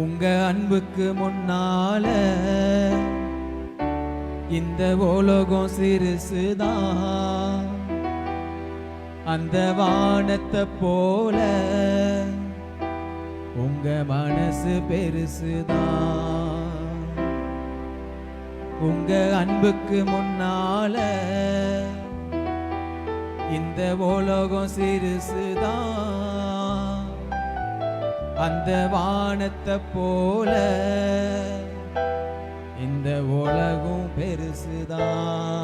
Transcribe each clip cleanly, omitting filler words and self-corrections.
உங்க அன்புக்கு முன்னால இந்த உலகம் சிறுசுதான். அந்த வானத்தை போல உங்க மனசு பெருசுதான். உங்க அன்புக்கு முன்னால இந்த உலகம் சிறுசுதான். அந்த வானத்தை போல இந்த உலகம் பெருசுதான்.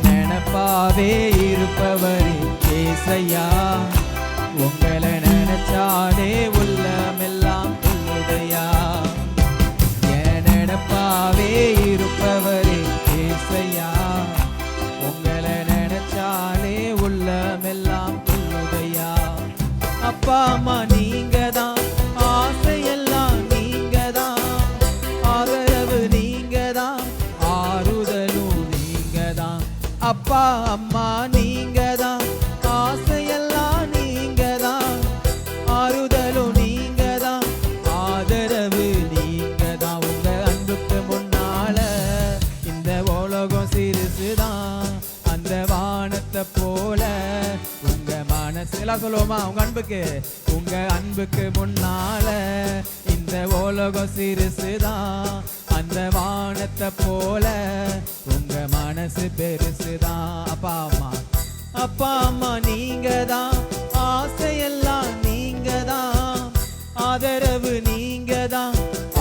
நினப்பாவே இருப்பவரே ஏசையா, உங்களை நினைச்சாலே உள்ளமெல்லாம் துள்ளுதையா. என் நினப்பாவே இருப்பவரே ஏசையா, உங்களை நினைச்சாலே உள்ளமெல்லாம் துள்ளுதையா. அப்பா அம்மா நீங்க தான், ஆசையெல்லாம் நீங்க தான், ஆதரவு நீங்க தான், ஆறுதலும் நீங்க தான். அப்பா அம்மா நீங்க தான், ஆசையெல்லாம் நீங்க தான், ஆறுதலும் நீங்க தான், ஆதரவு நீங்க தான். உங்க அன்புக்கு முன்னால இந்த உலகம் சிறுசுதான். அந்த வானத்தை போல உங்க மனசு எல்லாம் சொல்லுவோமா? உங்க அன்புக்கு முன்னால இந்த உலகம் சிறுசுதான். அந்த வானத்தை போல உங்க மனசு பெருசுதான். அப்பா அம்மா நீங்க தான், ஆசையெல்லாம் நீங்க தான், ஆதரவு நீங்க தான்,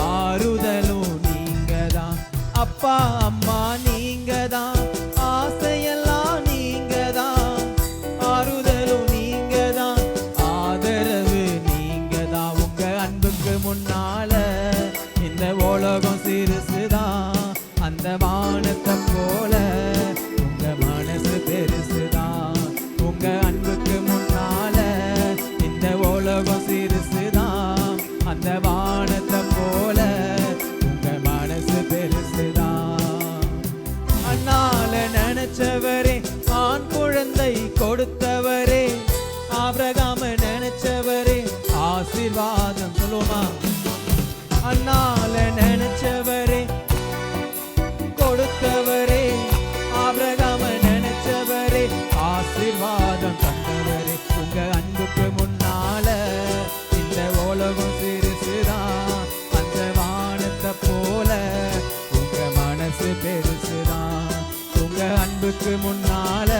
ஆறுதலும் நீங்க தான். அப்பா அம்மா நீங்க தான், ஆசையெல்லாம் நீங்க தான், ஆறுதலும் நீங்க தான், ஆதரவு நீங்க தான். உங்க அன்புக்கு முன்னால இந்த உலகம் சிறுசுதான். அந்த வானத்தை போல உங்க மனசு பெருசுதான். உங்க அன்புக்கு முன்னால இந்த உலகம் சிறுசுதான். அந்த வானத்தை போல உங்க மனசு பெருசுதான். அண்ணால நினைச்சவரே, ஆண் குழந்தை கொடுத்தவரே, ஆபிரகாம நினைச்சவரே, ஆசீர்வாதம் சொல்லுமா? அண்ணால நினைச்சவரே, கொடுத்தவரே, ஆபிரகாம நினைச்சவரே, ஆசீர்வாதம் தந்தவரே. உங்க அன்புக்கு முன்னால இந்த உலகம் சிறுசுதான். அந்த வானத்தை போல உங்க மனசு பெருசுதான். உங்க அன்புக்கு முன்னால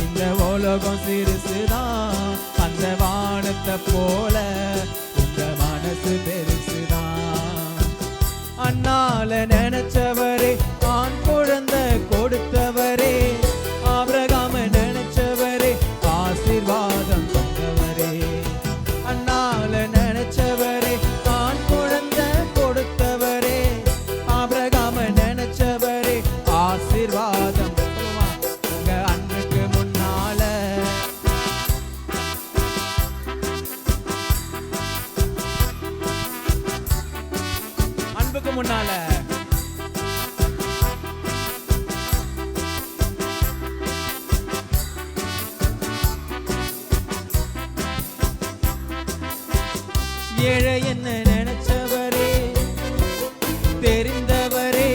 இந்த உலகம் சிறுசுதான். அந்த வானத்தை போல உங்க மனசு பெருசுதான். அண்ணால நினைச்சவரே, ஆண் குழந்தை கொடுத்தவரே, ஆபிரகாம நினைச்சவரே, ஆசீர்வாதம் தந்தவரே. அண்ணால நினைச்சவரே, ஆண் குழந்தை கொடுத்தவரே, ஆபிரகாம நினைச்சவரே, ஆசீர்வாதம். உங்க அன்புக்கு முன்னால அன்புக்கு முன்னால ஏழை என்ன நினைச்சவரே, தெரிந்தவரே,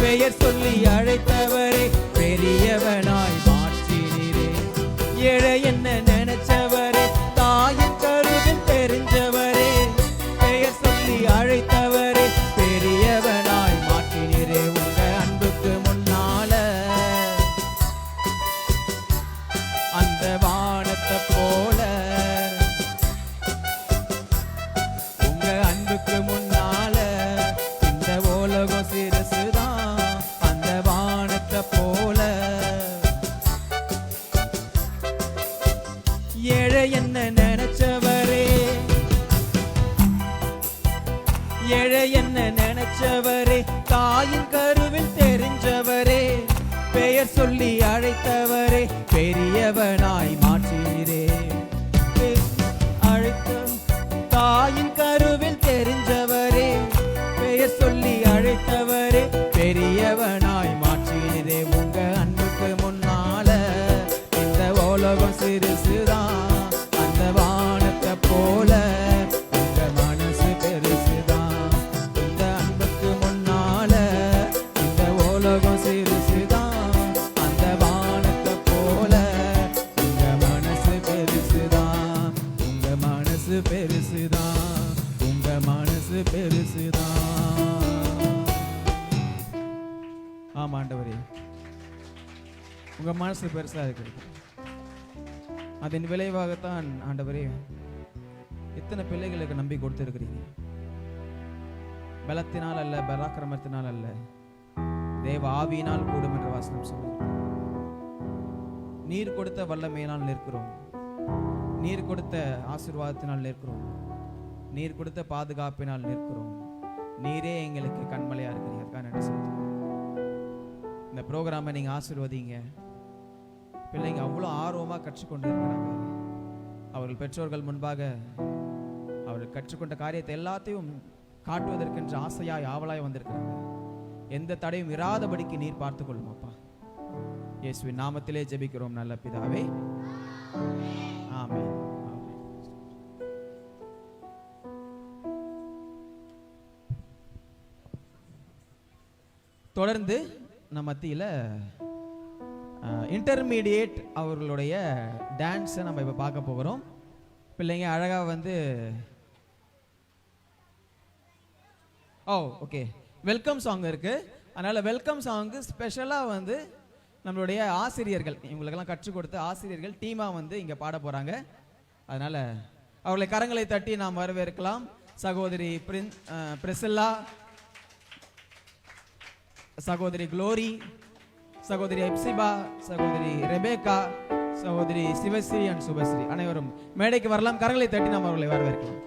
பெயர் சொல்லி அழைத்தவரே, பெரியவனாய் மாற்றினீரே. ஏழை என்ன நினைச்சவரே, தாயின் கருவில் தெரிஞ்சவரே, பெயர் சொல்லி அழைத்தவரே, பெரியவனாய் மாற்றினீரே. உங்க அன்புக்கு முன்னால அந்த வானத்தை போல உங்க அன்புக்கு முன்னால இந்த உலகம் சிறுசுதான். அந்த வானத்தை போல ஏழை என்ன நினைச்சவரே, தாயின் கருவில் தெரிஞ்சவரே, பெயர் சொல்லி அழைத்தவரே, பெரியவனாய் மாற்றீரே. தாயின் கருவில் தெரிஞ்சவரே, பெயர் சொல்லி அழைத்தவரே, பெரியவனாய் மாற்றீரே. உங்க அன்புக்கு முன்னால இந்த உலகம் சிறுசுதான், அந்த வானத்தை போல உங்க மனசு பெருசுதான். இந்த அன்புக்கு முன்னால இந்த உலகம் சிறுசுதான், அந்த வானத்தை போல உங்க மனசு பெருசுதான். உங்க மனசு பெருசுதான், உங்க மனசு பெருசுதான். ஆமா ஆண்டவரே, உங்க மனசு பெருசா இருக்கு. அதன் விளைவாகத்தான் ஆண்டவரே இத்தனை பிள்ளைகளுக்கு நம்பி கொடுத்திருக்கிறீங்க. பலத்தினால் அல்ல, பராக்கிரமத்தினால் அல்ல, தேவ ஆவியினால் கூடும் என்ற வாசனம் சொல்லுங்க. நீர் கொடுத்த வல்லமையினால் நிற்கிறோம், நீர் கொடுத்த ஆசீர்வாதத்தினால் நிற்கிறோம், நீர் கொடுத்த பாதுகாப்பினால் நிற்கிறோம். நீரே எங்களுக்கு கண்மலையா இருக்கிறீங்க. அதுக்காக நன்றி செலுத்துகிறோம். இந்த ப்ரோக்ராமை நீங்க ஆசீர்வதிங்க. பிள்ளைங்க அவ்வளோ ஆர்வமாக கற்றுக்கொண்டு இருக்கிறாங்க. அவர்கள் பெற்றோர்கள் முன்பாக அவர்கள் கற்றுக்கொண்ட காரியத்தை எல்லாத்தையும் காட்டுவதற்கென்று ஆசையாய் ஆவலாய் வந்திருக்கிறாங்க. எந்த தடையும் இராதபடிக்கு நீர் பார்த்துக் கொள்ளும் அப்பா. இயேசுவின் நாமத்திலே ஜெபிக்கிறோம் நல்ல பிதாவே, ஆமென். தொடர்ந்து நம்ம மத்தியில் இன்டர்மீடியேட் அவர்களுடைய டான்ஸை நம்ம இப்போ பார்க்க போகிறோம். பிள்ளைங்க அழகாக வந்து ஓகே வெல்கம் சாங் இருக்குது. அதனால் வெல்கம் சாங்கு ஸ்பெஷலாக வந்து நம்மளுடைய ஆசிரியர்கள், இவங்களுக்கெல்லாம் கற்றுக் கொடுத்த ஆசிரியர்கள் டீமாக வந்து இங்கே பாட போகிறாங்க. அதனால் அவர்களை கரங்களை தட்டி நாம் வரவேற்கலாம். சகோதரி பிரிசில்லா, சகோதரி குளோரி, சகோதரி எப்சிபா, சகோதரி ரெபேக்கா, சகோதரி சிவஸ்ரீ அண்ட் சுபஸ்ரீ அனைவரும் மேடைக்கு வரலாம். கரங்களை தட்டி நாம் அவர்களை வரவேற்கலாம்.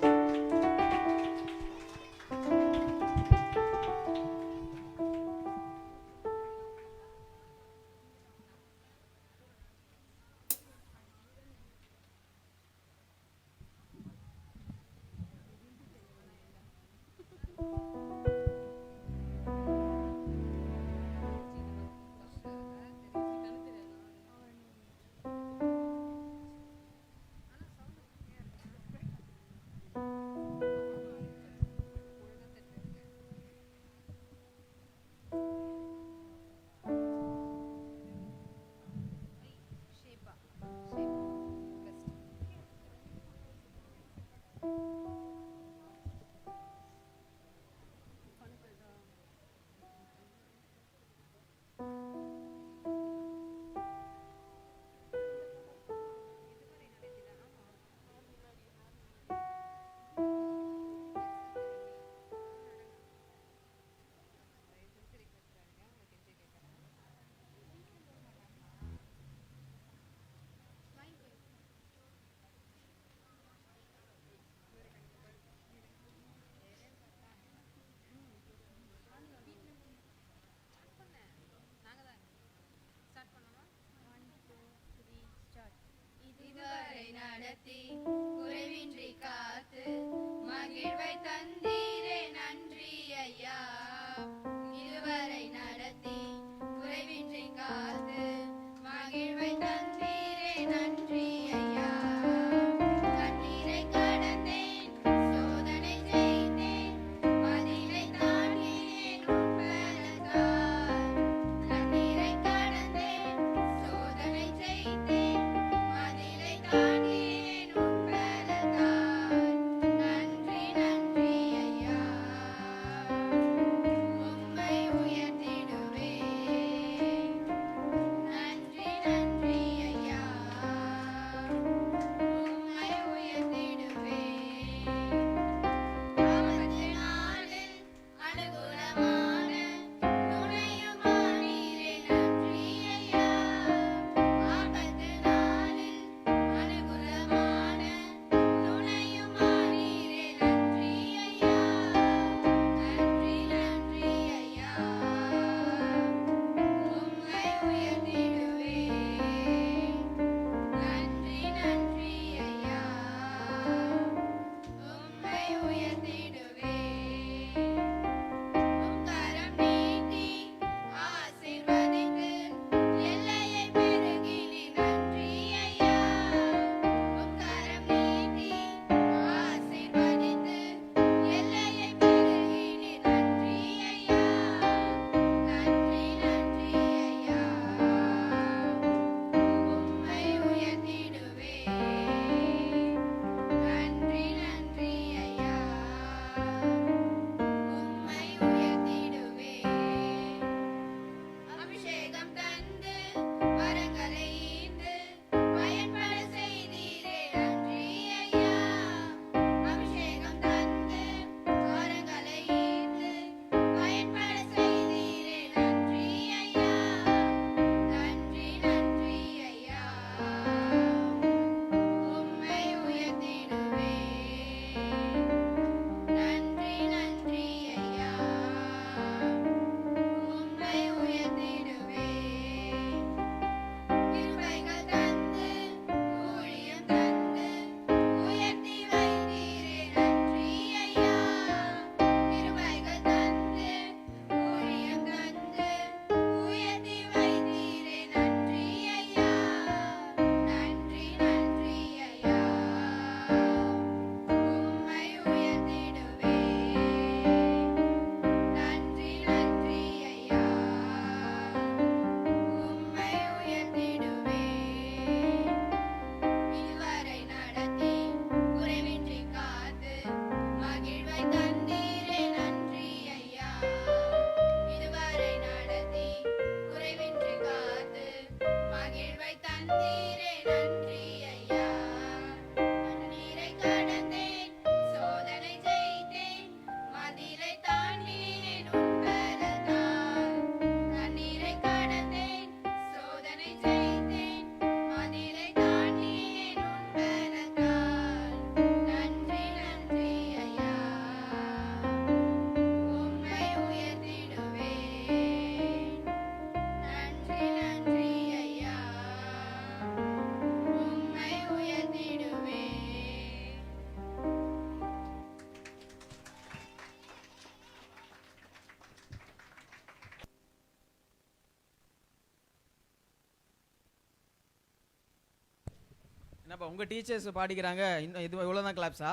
என்னப்பா உங்க டீச்சர்ஸ் பாடிக்கிறாங்க, இன்னும் இது இவ்வளோதான் கிளாப்ஸா?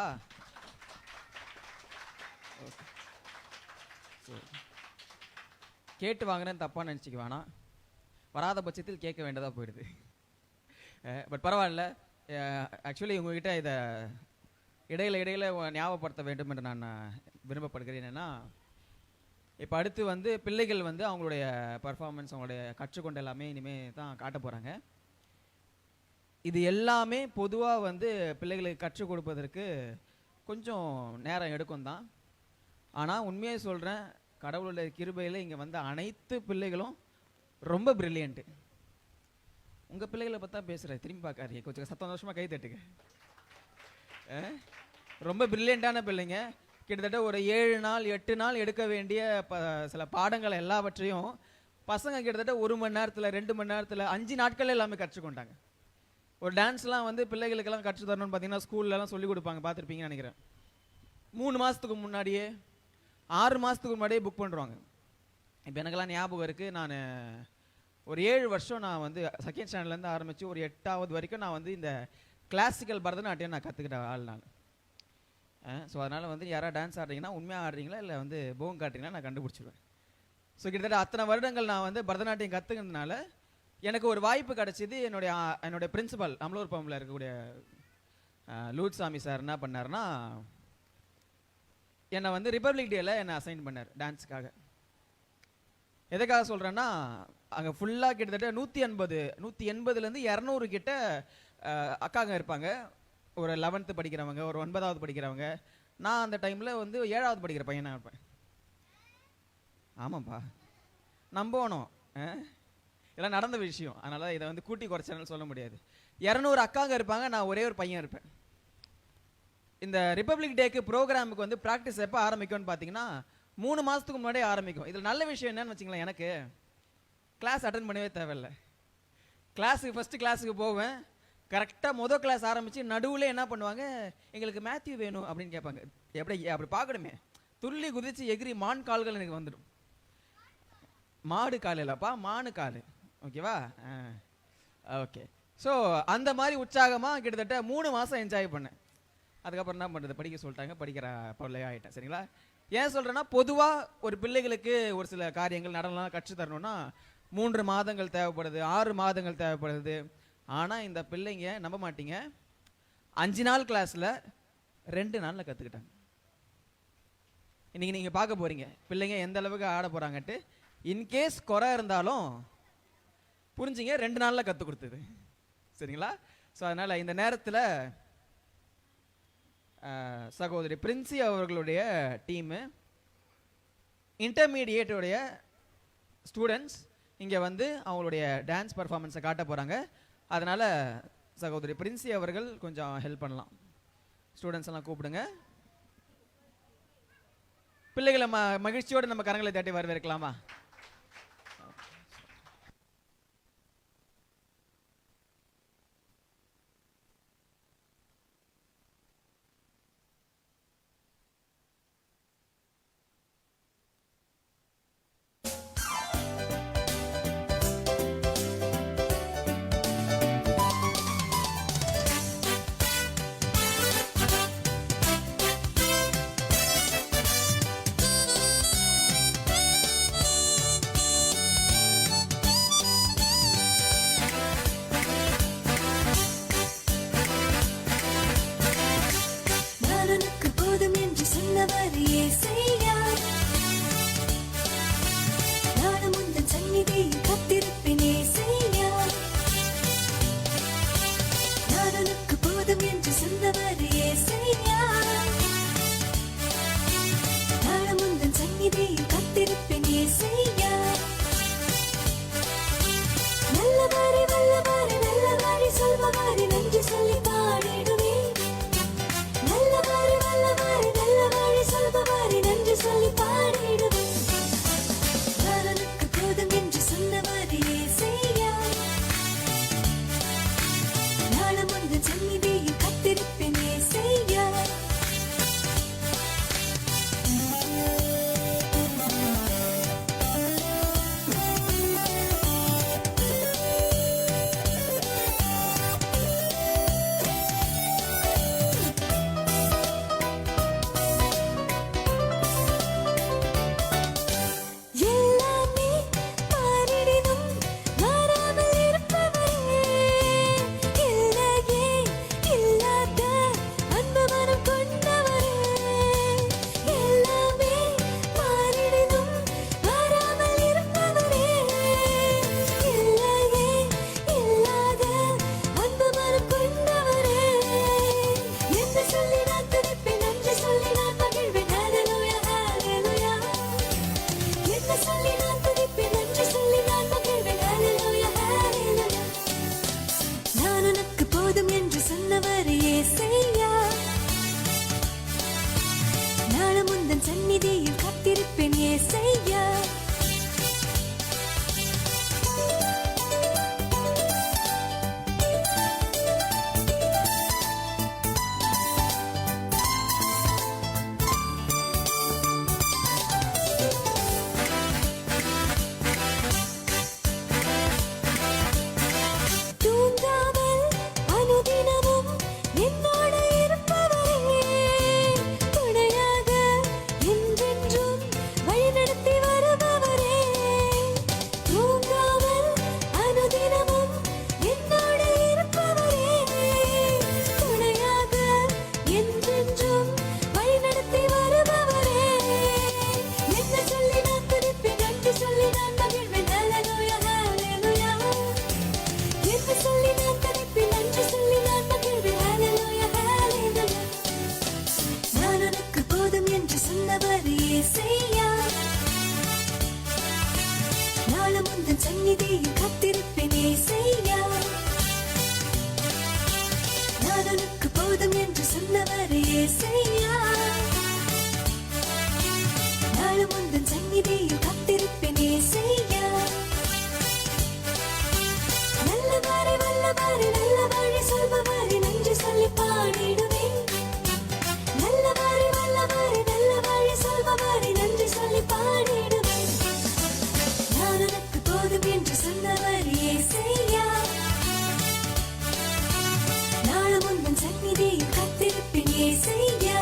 கேட்டு வாங்குறேன்னு தப்பா நினச்சிக்க வேணாம், வராத பட்சத்தில் கேட்க வேண்டியதாக போயிடுது. பட் பரவாயில்ல. ஆக்சுவலி உங்ககிட்ட இதை இடையில ஞாபகப்படுத்த வேண்டும் என்று நான் விரும்பப்படுகிறேன். என்னென்னா, இப்போ அடுத்து வந்து பிள்ளைகள் வந்து அவங்களுடைய பர்ஃபார்மன்ஸ், அவங்களுடைய கற்றுக்கொண்ட எல்லாமே இனிமேல் தான் காட்ட போகிறாங்க. இது எல்லாமே பொதுவாக வந்து பிள்ளைகளுக்கு கற்றுக் கொடுப்பதற்கு கொஞ்சம் நேரம் எடுக்கும் தான். ஆனால் உண்மையாக சொல்கிறேன், கடவுளுடைய கிருபையில் இங்கே வந்த அனைத்து பிள்ளைகளும் ரொம்ப பிரில்லியண்ட்டு. உங்கள் பிள்ளைகளை பார்த்தா பேசுகிறேன், திரும்பி பார்க்காதீங்க, கொஞ்சம் சந்தோஷமாக கை தட்டுங்க. ரொம்ப பிரில்லியண்ட்டான பிள்ளைங்க. கிட்டத்தட்ட ஒரு 7 நாள் 8 நாள் எடுக்க வேண்டிய சில பாடங்கள் எல்லாவற்றையும் பசங்க கிட்டத்தட்ட 1 மணி நேரத்தில் 2 மணி நேரத்தில் 5 நாட்கள் எல்லாமே கற்றுக்கொண்டாங்க. ஒரு டான்ஸ்லாம் வந்து பிள்ளைகளுக்கெல்லாம் கற்று தரணும்னு பார்த்தீங்கன்னா ஸ்கூல்லலாம் சொல்லிக் கொடுப்பாங்க, பார்த்துருப்பீங்கன்னு நினைக்கிறேன். 3 மாதத்துக்கு முன்னாடியே 6 மாதத்துக்கு முன்னாடியே புக் பண்ணுறாங்க. இப்போ எனக்கெல்லாம் ஞாபகம் இருக்குது, நான் ஒரு 7 வருஷம் நான் வந்து செகண்ட் ஸ்டாண்டர்ட்லேருந்து ஆரம்பித்து ஒரு 8வது வரைக்கும் நான் வந்து இந்த கிளாசிக்கல் பரதநாட்டியம் நான் கற்றுக்கிட்ட ஆள் நான். ஸோ அதனால் வந்து யாராவது டான்ஸ் ஆடுறீங்கன்னா உண்மையாக ஆடுறீங்களா இல்லை வந்து போகம் காட்டுறீங்களா நான் கண்டுபிடிச்சிடுவேன். ஸோ கிட்டத்தட்ட அத்தனை வருடங்கள் நான் வந்து பரதநாட்டியம் கற்றுக்கிறதுனால எனக்கு ஒரு வாய்ப்பு கிடச்சிது. என்னுடைய பிரின்சிபல் அமலூர் பம்பில் இருக்கக்கூடிய லூட்சாமி சார் என்ன பண்ணார்னா, என்னை வந்து ரிப்பப்ளிக் டேயில் என்னை அசைன் பண்ணார் டான்ஸுக்காக. எதுக்காக சொல்கிறேன்னா, அங்கே ஃபுல்லாக கிட்டத்தட்ட 180 200 கிட்ட அக்காங்க இருப்பாங்க. ஒரு 11th படிக்கிறவங்க, ஒரு 9வது படிக்கிறவங்க. நான் அந்த டைமில் வந்து 7வது படிக்கிற பையனாக இருப்பேன். ஆமாப்பா, நம்பணும், இதெல்லாம் நடந்த விஷயம். அதனால் இதை வந்து கூட்டி குறைச்சாலும் சொல்ல முடியாது. 200 அக்காங்க இருப்பாங்க, நான் ஒரே ஒரு பையன் இருப்பேன். இந்த ரிப்பப்ளிக் டேக்கு ப்ரோக்ராமுக்கு வந்து ப்ராக்டிஸ் எப்போ ஆரம்பிக்கும்னு பார்த்தீங்கன்னா 3 மாதத்துக்கு முன்னாடியே ஆரம்பிக்கும். இதில் நல்ல விஷயம் என்னன்னு வச்சுங்களேன், எனக்கு கிளாஸ் அட்டன் பண்ணவே தேவையில்லை. ஃபஸ்ட்டு கிளாஸுக்கு போவேன். கரெக்டாக கிளாஸ் ஆரம்பித்து நடுவில் என்ன பண்ணுவாங்க, எங்களுக்கு மேத்யூ வேணும் அப்படின்னு கேட்பாங்க. அப்படி பார்க்கணுமே, துள்ளி குதித்து எகிரி மான் கால்கள் எனக்கு வந்துடும். மாடு கால் இல்லைப்பா, மானு கால். ஓகேவா? ஓகே. ஸோ அந்த மாதிரி உற்சாகமாக கிட்டத்தட்ட 3 மாதம் என்ஜாய் பண்ணேன். அதுக்கப்புறம் என்ன பண்ணுறது, படிக்க சொல்லிட்டாங்க, படிக்கிற பிள்ளையாக ஆகிட்டேன். சரிங்களா? ஏன் சொல்கிறேன்னா, பொதுவாக ஒரு பிள்ளைகளுக்கு ஒரு சில காரியங்கள் நடனம்லாம் கற்றுத்தரணும்னா 3 மாதங்கள் தேவைப்படுது, 6 மாதங்கள் தேவைப்படுது. ஆனால் இந்த பிள்ளைங்க நம்ப மாட்டீங்க, 5 நாள் கிளாஸில் 2 நாளில் கற்றுக்கிட்டாங்க. இன்றைக்கி நீங்கள் பார்க்க போகிறீங்க பிள்ளைங்க எந்த அளவுக்கு ஆட போகிறாங்கன்ட்டு. இன்கேஸ் குறை இருந்தாலும் புரிஞ்சுங்க, 2 நாளில் கற்றுக் கொடுத்தது. சரிங்களா? ஸோ அதனால் இந்த நேரத்தில் சகோதரி பிரின்சி அவர்களுடைய டீமு, இன்டர்மீடியேட்டுடைய ஸ்டூடெண்ட்ஸ் இங்கே வந்து அவங்களுடைய டான்ஸ் பர்ஃபார்மன்ஸை காட்ட போகிறாங்க. அதனால் சகோதரி பிரின்சி அவர்கள் கொஞ்சம் ஹெல்ப் பண்ணலாம். ஸ்டூடெண்ட்ஸ் எல்லாம் கூப்பிடுங்க. பிள்ளைகளை மகிழ்ச்சியோடு நம்ம கரங்களை தட்டி வரவேற்கலாமா? போதும் என்று சொன்னவர் ஏசையா. நானும் உந்தன் சந்நிதியில் காத்திருப்பேன் ஏசையா. நாளும் உந்தன் சந்நிதியில் காத்திருப்பேன் ஏசையா. நான் உனக்கு போதும் என்று சொன்னவர் ஏசையா. நாளும் உந்தன் சந்நிதியில் காத்திருப்பேன் ஏசையா. நல்லவாறு வல்லவாறு நல்ல வழி சொல்பவாறு நன்றி சொல்லி பாடிடுவேன். நல்லவாறு வல்லவாறு நல்ல வழி சொல்பவாறு நன்றி சொல்லி பாடிடுவேன். நான் உனக்கு போதும் என்று சொன்னவர் ஏசையா. நாளும் உந்தன் சந்நிதியில் காத்திருப்பேன் ஏசையா.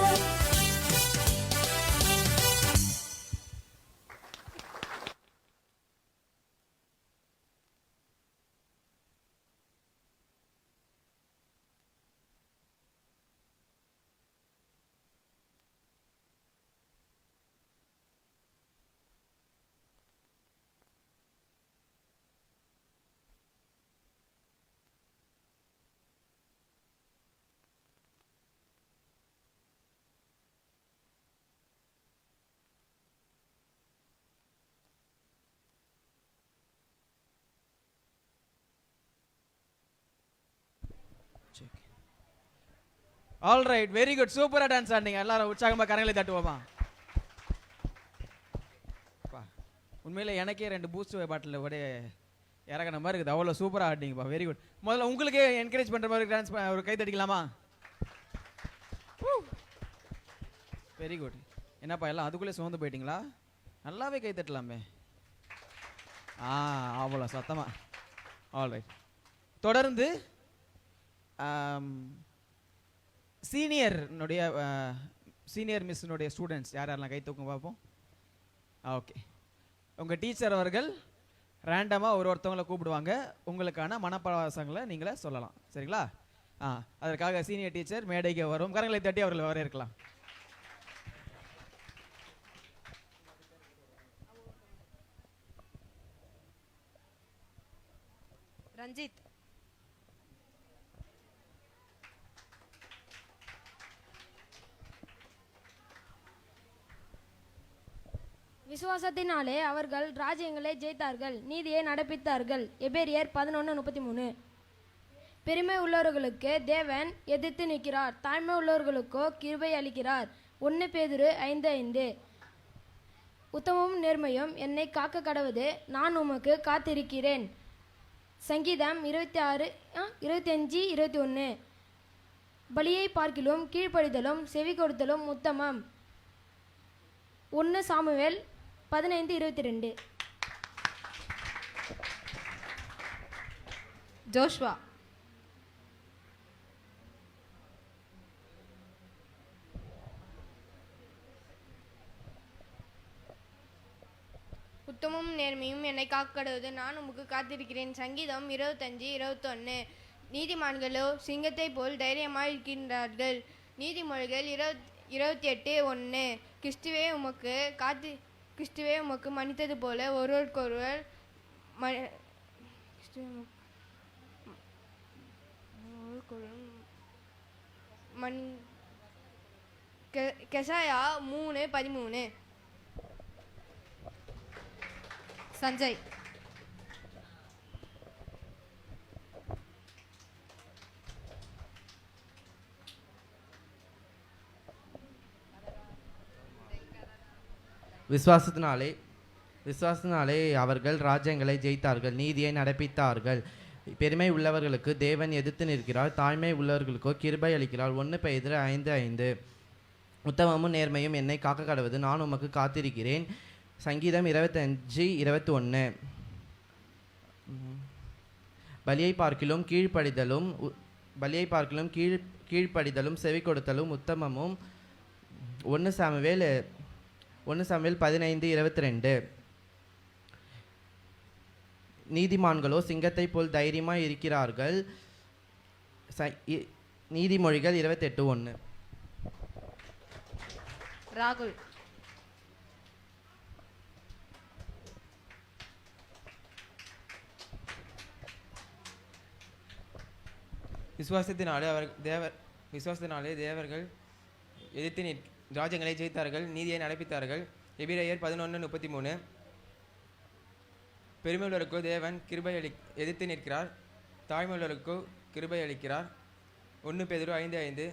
ஆல் ரைட், வெரி குட், சூப்பரா டான்ஸ் ஆடினீங்க. எல்லாரும் உற்சாகமா கரங்களை தட்டுவோமா? உண்மையில எனக்கே 2 பூஸ்ட் பாட்டில் ஒரே இறங்கின மாதிரி இருக்குது. அவ்வளோ சூப்பராக ஆடினீங்கப்பா, வெரி குட். முதல்ல உங்களுக்கே என்கரேஜ் பண்ணுற மாதிரி டான்ஸ் ஒரு கை தட்டிக்கலாமா? Very good. என்னப்பா எல்லாம் அதுக்குள்ளே சுமந்து போயிட்டீங்களா? நல்லாவே கை தட்டலாமே. அவ்வளோ சத்தமா. ஆல் ரைட், தொடர்ந்து சீனியர் மிஸ்னுடைய ஸ்டூடெண்ட்ஸ் யாரெல்லாம் கை தூக்கும் பார்ப்போம். ஓகே, உங்கள் டீச்சர் அவர்கள் ரேண்டமாக ஒருத்தவங்களை கூப்பிடுவாங்க. உங்களுக்கான மனப்பாசங்களை நீங்களே சொல்லலாம், சரிங்களா? அதற்காக சீனியர் டீச்சர் மேடைக்கு வரும். கரங்களை தட்டி அவர்கள் வர இருக்கலாம். ரஞ்சித், விசுவாசத்தினாலே அவர்கள் ராஜ்யங்களை ஜெயித்தார்கள், நீதியை நடப்பித்தார்கள். எபேரியர் 11:33. பெருமை உள்ளவர்களுக்கு தேவன் எதிர்த்து நிற்கிறார், தாழ்மை உள்ளவர்களுக்கோ கிருபை அளிக்கிறார். 1 பேதுரு 5:5. உத்தமமும் நேர்மையும் என்னை காக்க கடவுது, நான் உமக்கு காத்திருக்கிறேன். சங்கீதம் 25:21. பலியை பார்க்கிலும் கீழ்ப்படிதலும் செவி கொடுத்தலும் உத்தமம். 1 சாமுவேல் 15:22. ஜோஷ்வா, உத்தமும் நேர்மையும் என்னை காக்கடுவது, நான் உமக்கு காத்திருக்கிறேன். சங்கீதம் 25:21. நீதிமான்களோ சிங்கத்தை போல் தைரியமாய் இருக்கின்றார்கள். நீதிமொழிகள் 28:1. கிறிஸ்துவே உமக்கு மன்னித்தது போல ஒருவருக்கொருவர் கெசாயா 3:13. சஞ்சய், விசுவாசத்தினாலே விசுவாசத்தினாலே அவர்கள் ராஜ்யங்களை ஜெயித்தார்கள், நீதியை நடப்பித்தார்கள். பெருமை உள்ளவர்களுக்கு தேவன் எதிர்த்து நிற்கிறார், தாழ்மை உள்ளவர்களுக்கோ கிருபை அளிக்கிறார். 1 பேதுரு 5:5. உத்தமமும் நேர்மையும் என்னை காக்க கடவுது, நான் உமக்கு காத்திருக்கிறேன். சங்கீதம் 25:21. பலியை பார்க்கிலும் கீழ்ப்படிதலும் செவி கொடுத்தலும் உத்தமமும். 1 சாமுவேல் 15:22. நீதிமான்களோ சிங்கத்தை போல் தைரியமாய் இருக்கிறார்கள். நீதிமொழிகள் 28:1. ராகுல். விசுவாசத்தினாலே தேவர்கள் எதிர்த்து ராஜ்யங்களை ஜெயித்தார்கள், நீதியை நடப்பித்தார்கள். எபிரேயர் 11:33. பெருமையுள்ளவருக்கோ தேவன் எதிர்த்து நிற்கிறார், தாழ்மையுள்ளவருக்கோ கிருபை அளிக்கிறார். 1 பேதுரு 5:5.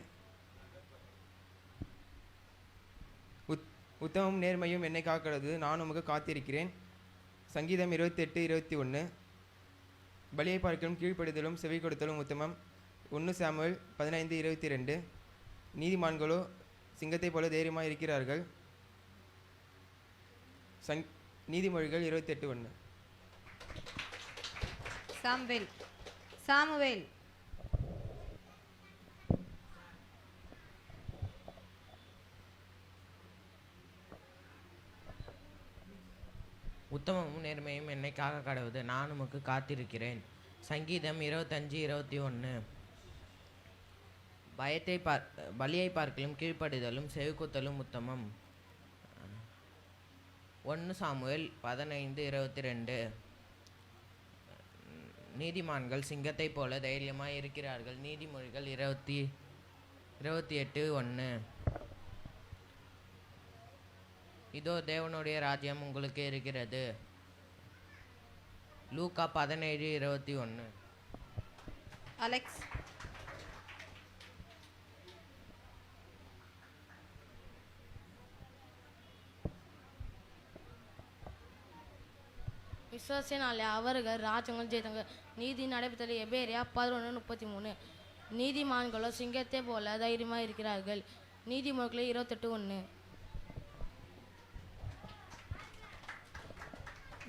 உத்தமம் நேர்மையும் என்னை காக்கிறது, நான் உமக்கு காத்திருக்கிறேன். சங்கீதம் 28:21. பலியை பார்க்கலும் கீழ்ப்படுதலும் செவி கொடுத்தலும் உத்தமம். 1 சாமுவேல் 15:22. நீதிமான்களோ சிங்கத்தை போல தைரியமாக இருக்கிறார்கள். நீதிமொழிகள் 28:1. சாமுவேல். உத்தமமும் நேர்மையும் என்னை காக்க கடவுது, நான் உமக்கு காத்திருக்கிறேன். சங்கீதம் 25:21. பலியை பார்க்கலும் கீழ்ப்படிதலும் செவிக்குத்தலும் உத்தமம். 1 சாமுவேல் 15:22. நீதிமான்கள் சிங்கத்தை போல தைரியமாய் இருக்கிறார்கள். நீதிமொழிகள் 28:1. இதோ தேவனுடைய ராஜ்யம் உங்களுக்கு இருக்கிறது. லூக்கா 17:21. அலெக்ஸ். விசுவாசினாலே அவர்கள் ராஜ்யங்கள் ஜெயித்தாங்க, நீதி நடைபெற்றது. எபேரியா 11:33. நீதிமான்களோ சிங்கத்தை போல தைரியமாக இருக்கிறார்கள். நீதிமொழிகள் 28:1.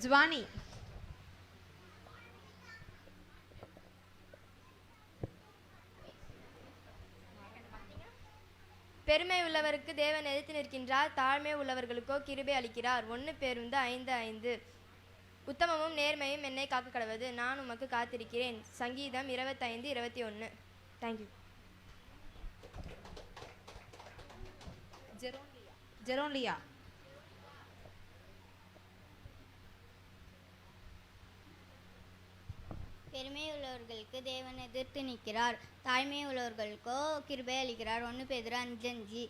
ஜுவானி. பெருமை உள்ளவருக்கு தேவன் எதிர்த்து நிற்கின்றார், தாழ்மை உள்ளவர்களுக்கோ கிருபை அளிக்கிறார். 1 பேருந்து 5:5. உத்தமமும் நேர்மையும் என்னை காக்க கடவுது, நான் உமக்கு காத்திருக்கிறேன். சங்கீதம் 25:21. தேங்க்யூ. ஜெரோன்லியா. பெருமை உள்ளவர்களுக்கு தேவன் எதிர்த்து நிற்கிறார், தாழ்மை உள்ளவர்களுக்கோ கிருபை அளிக்கிறார். 1 பேதுரு 5:5.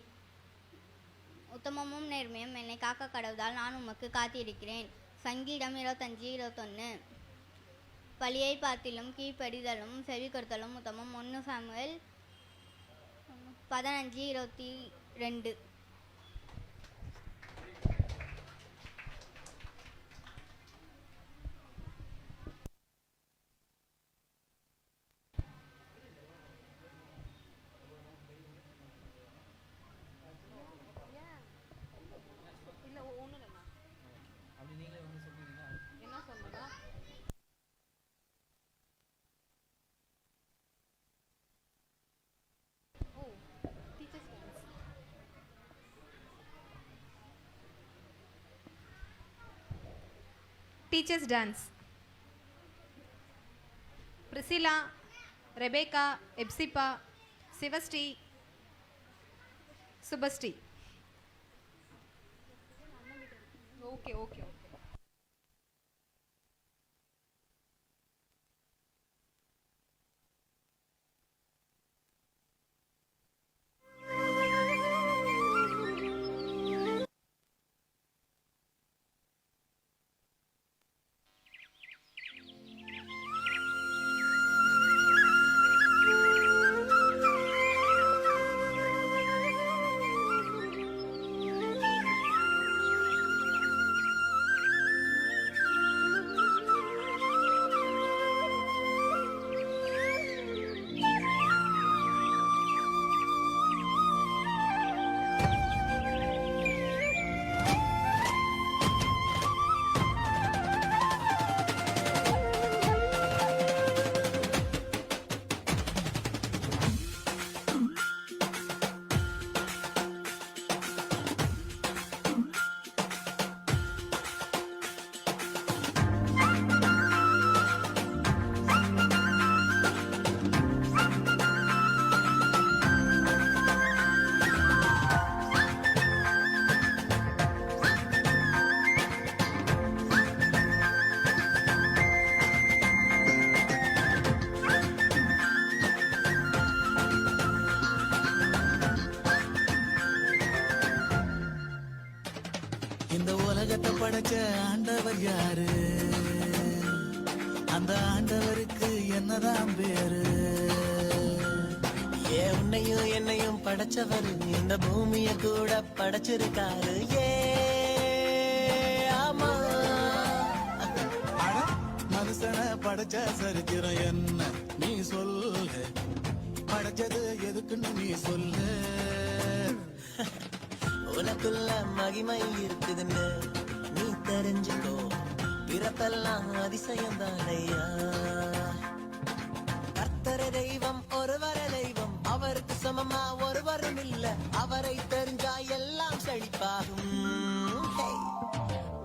உத்தமமும் நேர்மையும் என்னை காக்க கடவுதால் நான் உமக்கு காத்திருக்கிறேன். சங்கீதம் 25:21. பலியை பார்த்திலும் கீழ்ப்படிதலும் செவி கொடுத்தலும் உத்தமம். 1 Samuel 15:22. Teachers dance. Priscilla, Rebecca, Hepzibah, Sivasri, Subhasri. Okay okay okay. படைச்ச ஆண்டவர் யாரு? அந்த ஆண்டவருக்கு என்னதான் பேரு? உன்னையும் என்னையும் படைச்சவர் இந்த பூமிய கூட படைச்சிருக்காரு. ஆமா, மனுஷனை படைச்ச சரித்திரம் என்ன நீ சொல்லு? படைச்சது எதுக்குன்னு நீ சொல்லு. உனக்குள்ள மகிமை இருக்குதுன்னு நீ தெரிஞ்சுக்கோ. பிறப்பெல்லாம் அதிசயம் தானையா. கர்த்தரே தெய்வம், ஒருவரே தெய்வம், அவருக்கு சமமா ஒருவரும் இல்ல. அவரை தெரிஞ்சா எல்லாம் செழிப்பாகும்.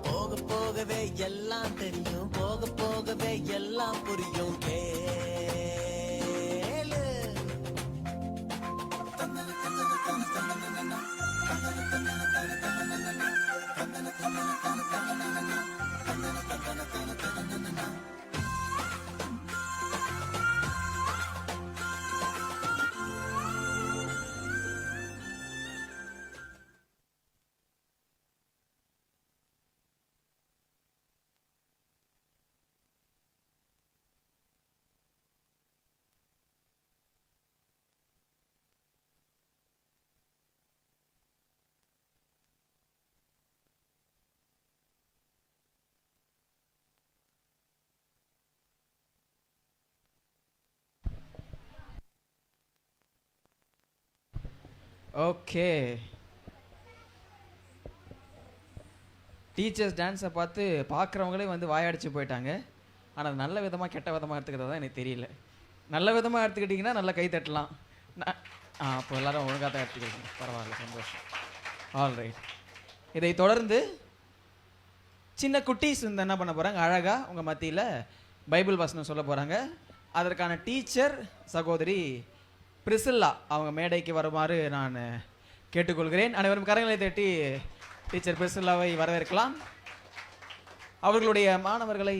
போக போகவே எல்லாம் தெரியும், போக போகவே எல்லாம் புரியும். கேளு. ஓகே, டீச்சர்ஸ் டான்ஸை பார்த்து பார்க்குறவங்களே வந்து வாயடிச்சு போயிட்டாங்க. ஆனால் நல்ல விதமாக கெட்ட விதமாக எடுத்துக்கிறதா தான் எனக்கு தெரியல. நல்ல விதமாக எடுத்துக்கிட்டிங்கன்னா நல்லா கை தட்டலாம். அப்போ எல்லாரும் ஒழுங்காக தான் எடுத்துக்கிட்டீங்க, பரவாயில்ல, சந்தோஷம். ஆல்ரைட், இதை தொடர்ந்து சின்ன குட்டீஸ் வந்து என்ன பண்ண போகிறாங்க, அழகாக உங்கள் மத்தியில் பைபிள் வசனம் சொல்ல போகிறாங்க. அதற்கான டீச்சர் சகோதரி பிரிசில்லா அவங்க மேடைக்கு வருமாறு நான் கேட்டுக்கொள்கிறேன். அனைவரும் கரங்களை தட்டி டீச்சர் பிரிசில்லாவை வரவேற்கலாம். அவர்களுடைய மாணவர்களை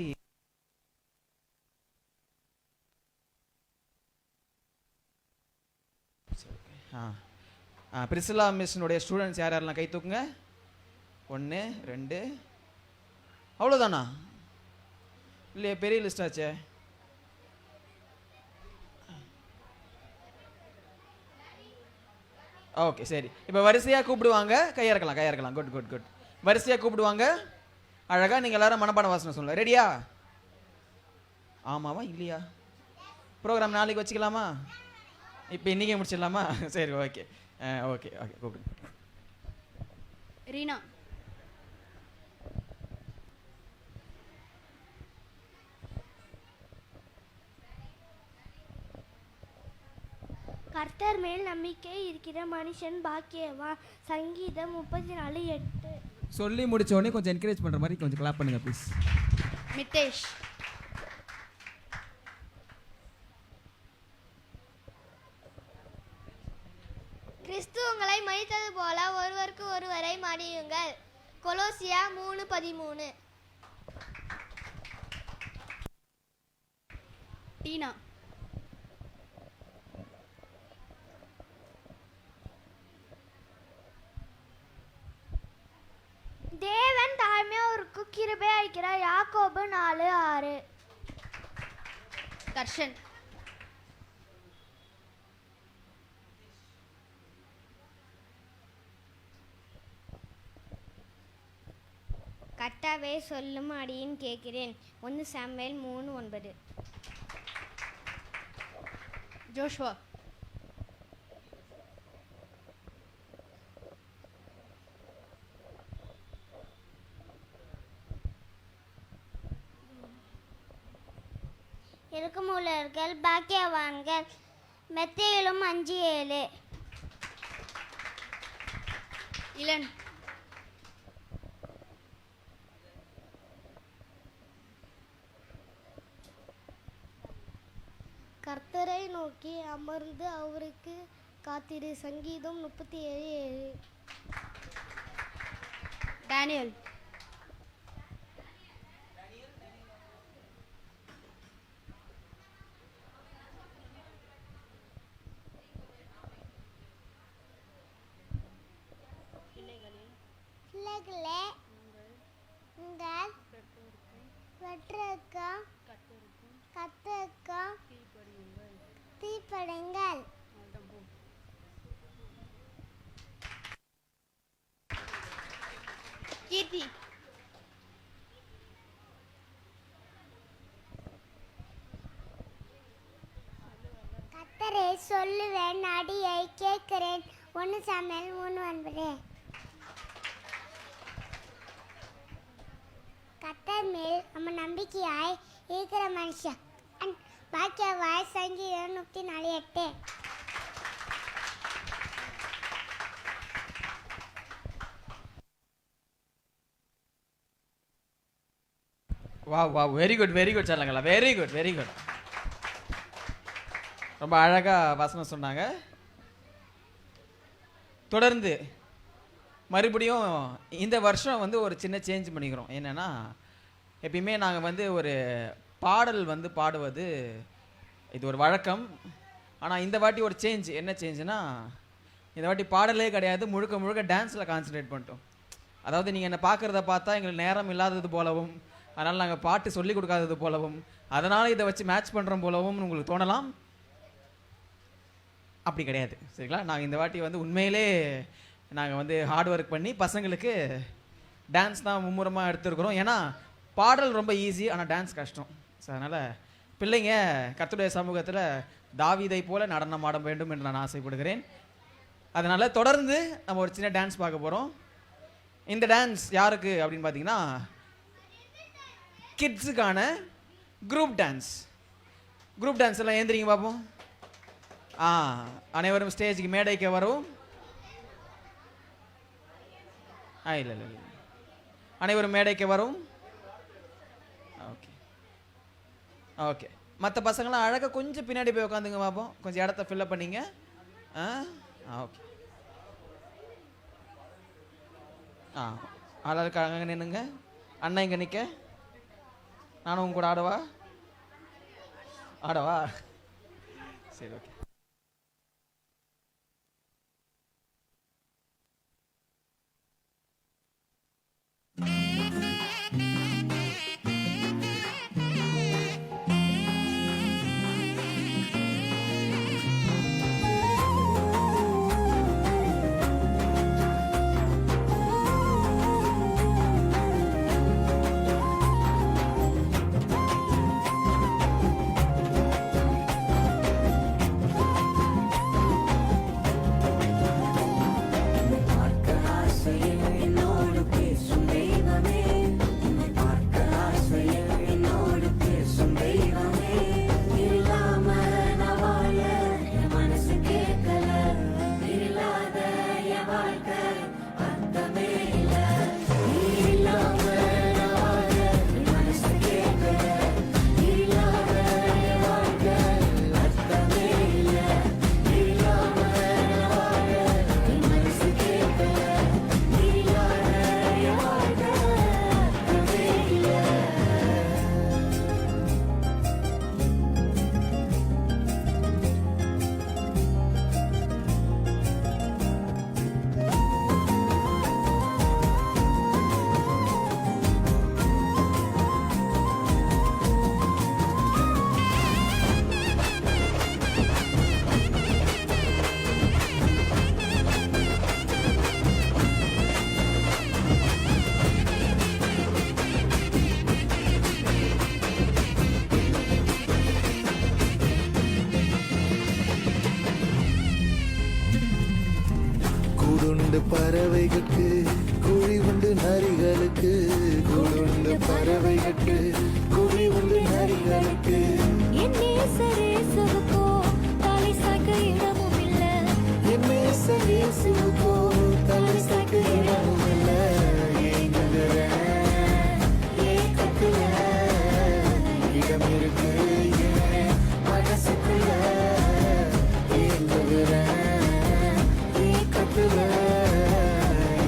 பிரிசில்லா மிஸ்னுடைய ஸ்டூடெண்ட்ஸ் யார் யாரெல்லாம் கை தூக்குங்க. 1 2, அவ்வளோதானா? இல்லையே, பெரிய லிஸ்ட் ஆச்சே. ஓகே, சரி. இப்போ வரிசையாக கூப்பிடுவாங்க, கையிறக்கலாம், கையிறக்கலாம். Good good good. வரிசையாக கூப்பிடுவாங்க. அழகாக நீங்கள் எல்லாரும் மனப்பாட வாசனை சொல்லலாம். ரெடியா? ஆமாவா இல்லையா? ப்ரோக்ராம் நாளைக்கு வச்சுக்கலாமா? இப்போ இன்றைக்கே முடிச்சிடலாமா? சரி, ஓகே ஓகே ஓகே, கூப்பிடுங்க. ரீனா. கர்த்தர் மேல் நம்பிக்கை இருக்கிற மனுஷன் பாக்கியவான். சங்கீதம் 34:8. சொல்லி முடிச்ச உடனே கொஞ்சம் என்கரேஜ் பண்ணுற மாதிரி கொஞ்சம் கிளாப் பண்ணுங்க ப்ளீஸ். மித்தேஷ். கிறிஸ்து உங்களை மதித்தது போல ஒருவருக்கு ஒருவரை மடியுங்கள். கொலோசியா 3:13. டீனா. தேவன் தாழ்மையோருக்கு கிருபை அளிக்கிறார். யாக்கோபு 4:6. தர்ஷன். கர்த்தாவே சொல்லும் அடியின் கேட்கிறேன். 1 சாமுவேல் 3:9. ஜோஷ்வா. இருக்குமுள்ளவர்கள் பாக்கியவான்கள். மெத்தையிலும் 5:7. இளன். கர்த்தரை நோக்கி அமர்ந்து அவருக்கு காத்திரு. சங்கீதம் 37:7. டேனியல். பிள்ளைகளே, கத்தருக்கும் தீப்படைங்கள். கீர்த்தி. கத்தரை சொல்லுவேன், அடியை கேட்கிறேன். 1 சாமுவேல் 3:9. கத்தர் மேல் நம்ம நம்பிக்கையாய் இருக்கிற மனுஷன் பாக்கியவாய். சங்கீதம் 104:8. வா வா வெரி குட் சொல்லுங்களா, வெரி குட். ரொம்ப அழகாக வசனம் சொன்னாங்க. தொடர்ந்து மறுபடியும் இந்த வருஷம் வந்து ஒரு சின்ன சேஞ்ச் பண்ணிக்கிறோம். என்னென்னா, எப்பயுமே நாங்கள் வந்து ஒரு பாடல் வந்து பாடுவது இது ஒரு வழக்கம். ஆனால் இந்த வாட்டி ஒரு சேஞ்ச். என்ன சேஞ்சுனா, இந்த வாட்டி பாடலே கிடையாது, முழுக்க டான்ஸில் கான்சன்ட்ரேட் பண்ணிட்டோம். அதாவது நீங்கள் என்னை பார்க்குறத பார்த்தா எங்களுக்கு நேரம் இல்லாதது போலவும், அதனால் நாங்கள் பாட்டு சொல்லி கொடுக்காதது போலவும், அதனால் இதை வச்சு மேட்ச் பண்ணுறோம் போலவும் உங்களுக்கு தோணலாம். அப்படி கிடையாது, சரிங்களா? நாங்கள் இந்த வாட்டி வந்து உண்மையிலே நாங்கள் வந்து ஹார்ட் ஒர்க் பண்ணி பசங்களுக்கு டான்ஸ் தான் மும்முரமாக எடுத்துருக்குறோம். ஏன்னா பாடல் ரொம்ப ஈஸி, ஆனால் டான்ஸ் கஷ்டம். ஸோ அதனால் பிள்ளைங்க கர்த்தருடைய சமூகத்தில் தாவீதை போல நடனம் ஆட வேண்டும் என்று நான் ஆசைப்படுகிறேன். அதனால் தொடர்ந்து நம்ம ஒரு சின்ன டான்ஸ் பார்க்க போகிறோம். இந்த டான்ஸ் யாருக்கு அப்படின்னு பார்த்தீங்கன்னா, கிட்ஸுக்கான குரூப் டான்ஸ் எல்லாம் ஏந்திரிங்க பார்ப்போம். அனைவரும் ஸ்டேஜுக்கு மேடைக்கு வரவும். இல்லை அனைவரும் மேடைக்கு வரும். ஓகே மற்ற பசங்களாம் அழகாக கொஞ்சம் பின்னாடி போய் உட்காந்துங்க பார்ப்போம். கொஞ்சம் இடத்த ஃபில்லப் பண்ணிங்க. ஓகே ஆளாளுக்கு அங்கே நின்னுங்க. அண்ணா இங்கே நிற்க. நானும் உங்க கூட ஆடவா? சரி, ஓகே. பறவைகளுக்கு குழி உண்டு நரிகளுக்கு, கூடுண்டு பறவைகளுக்கு குழி உண்டு நரிகளுக்கு. என் நேசரேசுவுக்கோ தலை சாய்க்க இடமும் இல்ல. என் நேசரேசுவுக்கோ தலை சாய்க்க இடமும் இல்ல. ஏங்குகிறேன் ஏக்கத்துல இடம் இருக்கு என் மனசுக்குள்ள. ஏங்குகிறேன் ஏக்கத்துல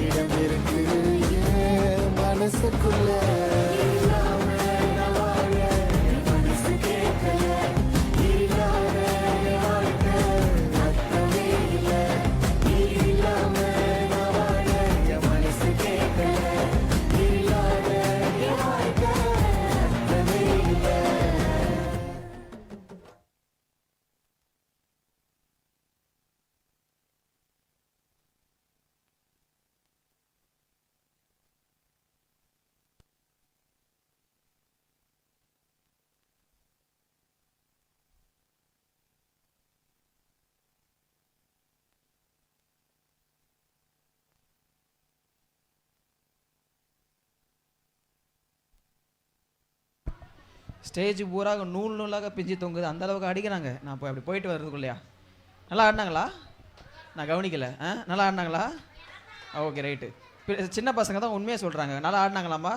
இடம் இருக்கு என் மனசுக்குள்ள. இல்லாம ஸ்டேஜ் பூரா நூல் நூலாக பிஞ்சு தொங்குது, அந்த அளவுக்கு அடிக்கிறாங்க. நான் போய் அப்படி போயிட்டு வர்றதுக்குள்ளையா நல்லா ஆடினாங்களா? நான் கவனிக்கலை. நல்லா ஆடினாங்களா? Okay right. சின்ன பசங்க தான் உண்மையாக சொல்கிறாங்க. நல்லா ஆடினாங்களாம்மா?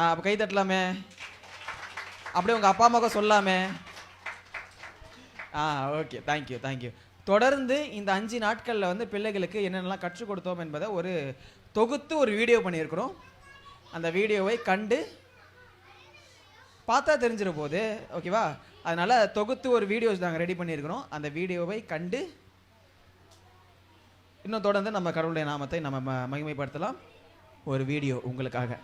அப்போ கை தட்டலாமே. அப்படியே உங்கள் அப்பா அம்மாவுக்கும் சொல்லாமே. Okay, thank you thank you. தொடர்ந்து இந்த 5 நாட்களில் வந்து பிள்ளைகளுக்கு என்னென்னலாம் கற்றுக் கொடுத்தோம் என்பதை ஒரு தொகுத்து ஒரு வீடியோ பண்ணியிருக்கிறோம். அந்த வீடியோவை கண்டு பார்த்தா தெரிஞ்சிட போகுது, ஓகேவா? அதனால் தொகுத்து ஒரு வீடியோஸ் நாங்கள் ரெடி பண்ணியிருக்கிறோம். அந்த வீடியோவை கண்டு இன்னும் தொடர்ந்து நம்ம கடவுளுடைய நாமத்தை நம்ம மகிமைப்படுத்தலாம். ஒரு வீடியோ உங்களுக்காக.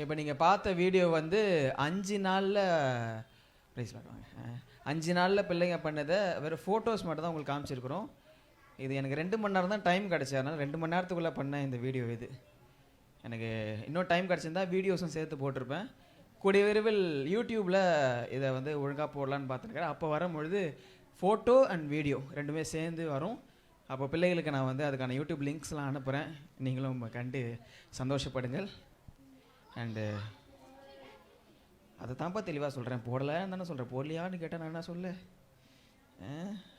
இப்போ நீங்கள் பார்த்த வீடியோ வந்து 5 நாளில் ப்ரைஸ் பண்ணுவாங்க 5 நாளில் பிள்ளைங்க பண்ணதை வெறும் ஃபோட்டோஸ் மட்டும் தான் உங்களுக்கு காமிச்சிருக்கிறோம். இது எனக்கு 2 மணி நேரம் தான் டைம் கிடச்சி, அதனால் 2 மணி நேரத்துக்குள்ளே பண்ண இந்த வீடியோ இது. எனக்கு இன்னும் டைம் கிடச்சிருந்தா வீடியோஸும் சேர்த்து போட்டிருப்பேன். கூடிய விரைவில் யூடியூப்பில் இதை வந்து ஒழுங்காக போடலான்னு பார்த்துருக்கேன். அப்போ வரும்பொழுது ஃபோட்டோ அண்ட் வீடியோ ரெண்டுமே சேர்ந்து வரும். அப்போ பிள்ளைகளுக்கு நான் வந்து அதுக்கான யூடியூப் லிங்க்ஸ்லாம் அனுப்புகிறேன். நீங்களும் கண்டு சந்தோஷப்படுங்கள். அண்டு அதை தான்ப்பா தெளிவாக சொல்கிறேன், போடலைன்னு தானே சொல்கிறேன், போடலையான்னு கேட்டால் நான் என்ன சொல்ல.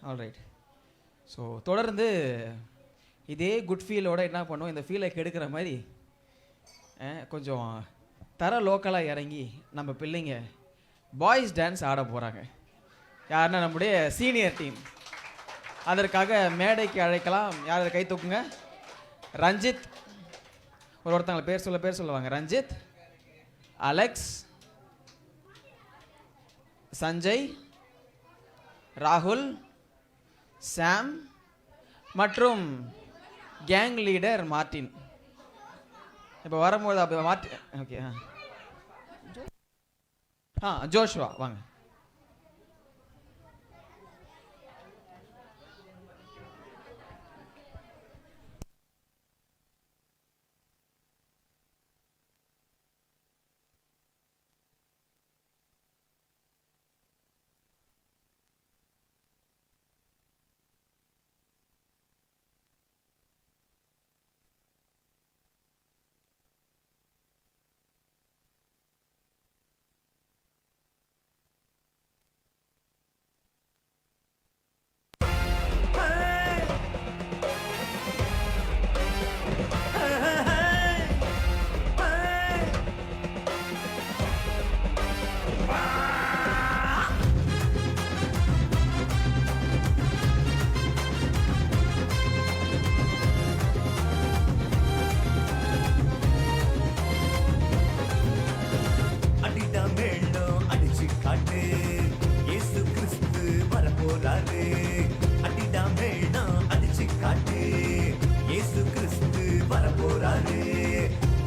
ஆல்ரைட். ஸோ தொடர்ந்து இதே குட் ஃபீலோட என்ன பண்ணுவோம், இந்த ஃபீலை கெடுக்கிற மாதிரி கொஞ்சம் தர லோக்கலாக இறங்கி நம்ம பிள்ளைங்க பாய்ஸ் டான்ஸ் ஆட போகிறாங்க. யாருன்னா நம்முடைய சீனியர் டீம். அதற்காக மேடைக்கு அழைக்கலாம். யார் கை தூக்குங்க. ரஞ்சித், ஒருத்தவங்களை பேர் சொல்லுவாங்க. ரஞ்சித், அலெக்ஸ், சஞ்சய், ராகுல், சாம் மற்றும் கேங் லீடர் மார்ட்டின். இப்போ வரும்போது அப்போ மார்ட்டின், ஓகே, ஜோஷ்வா வாங்க.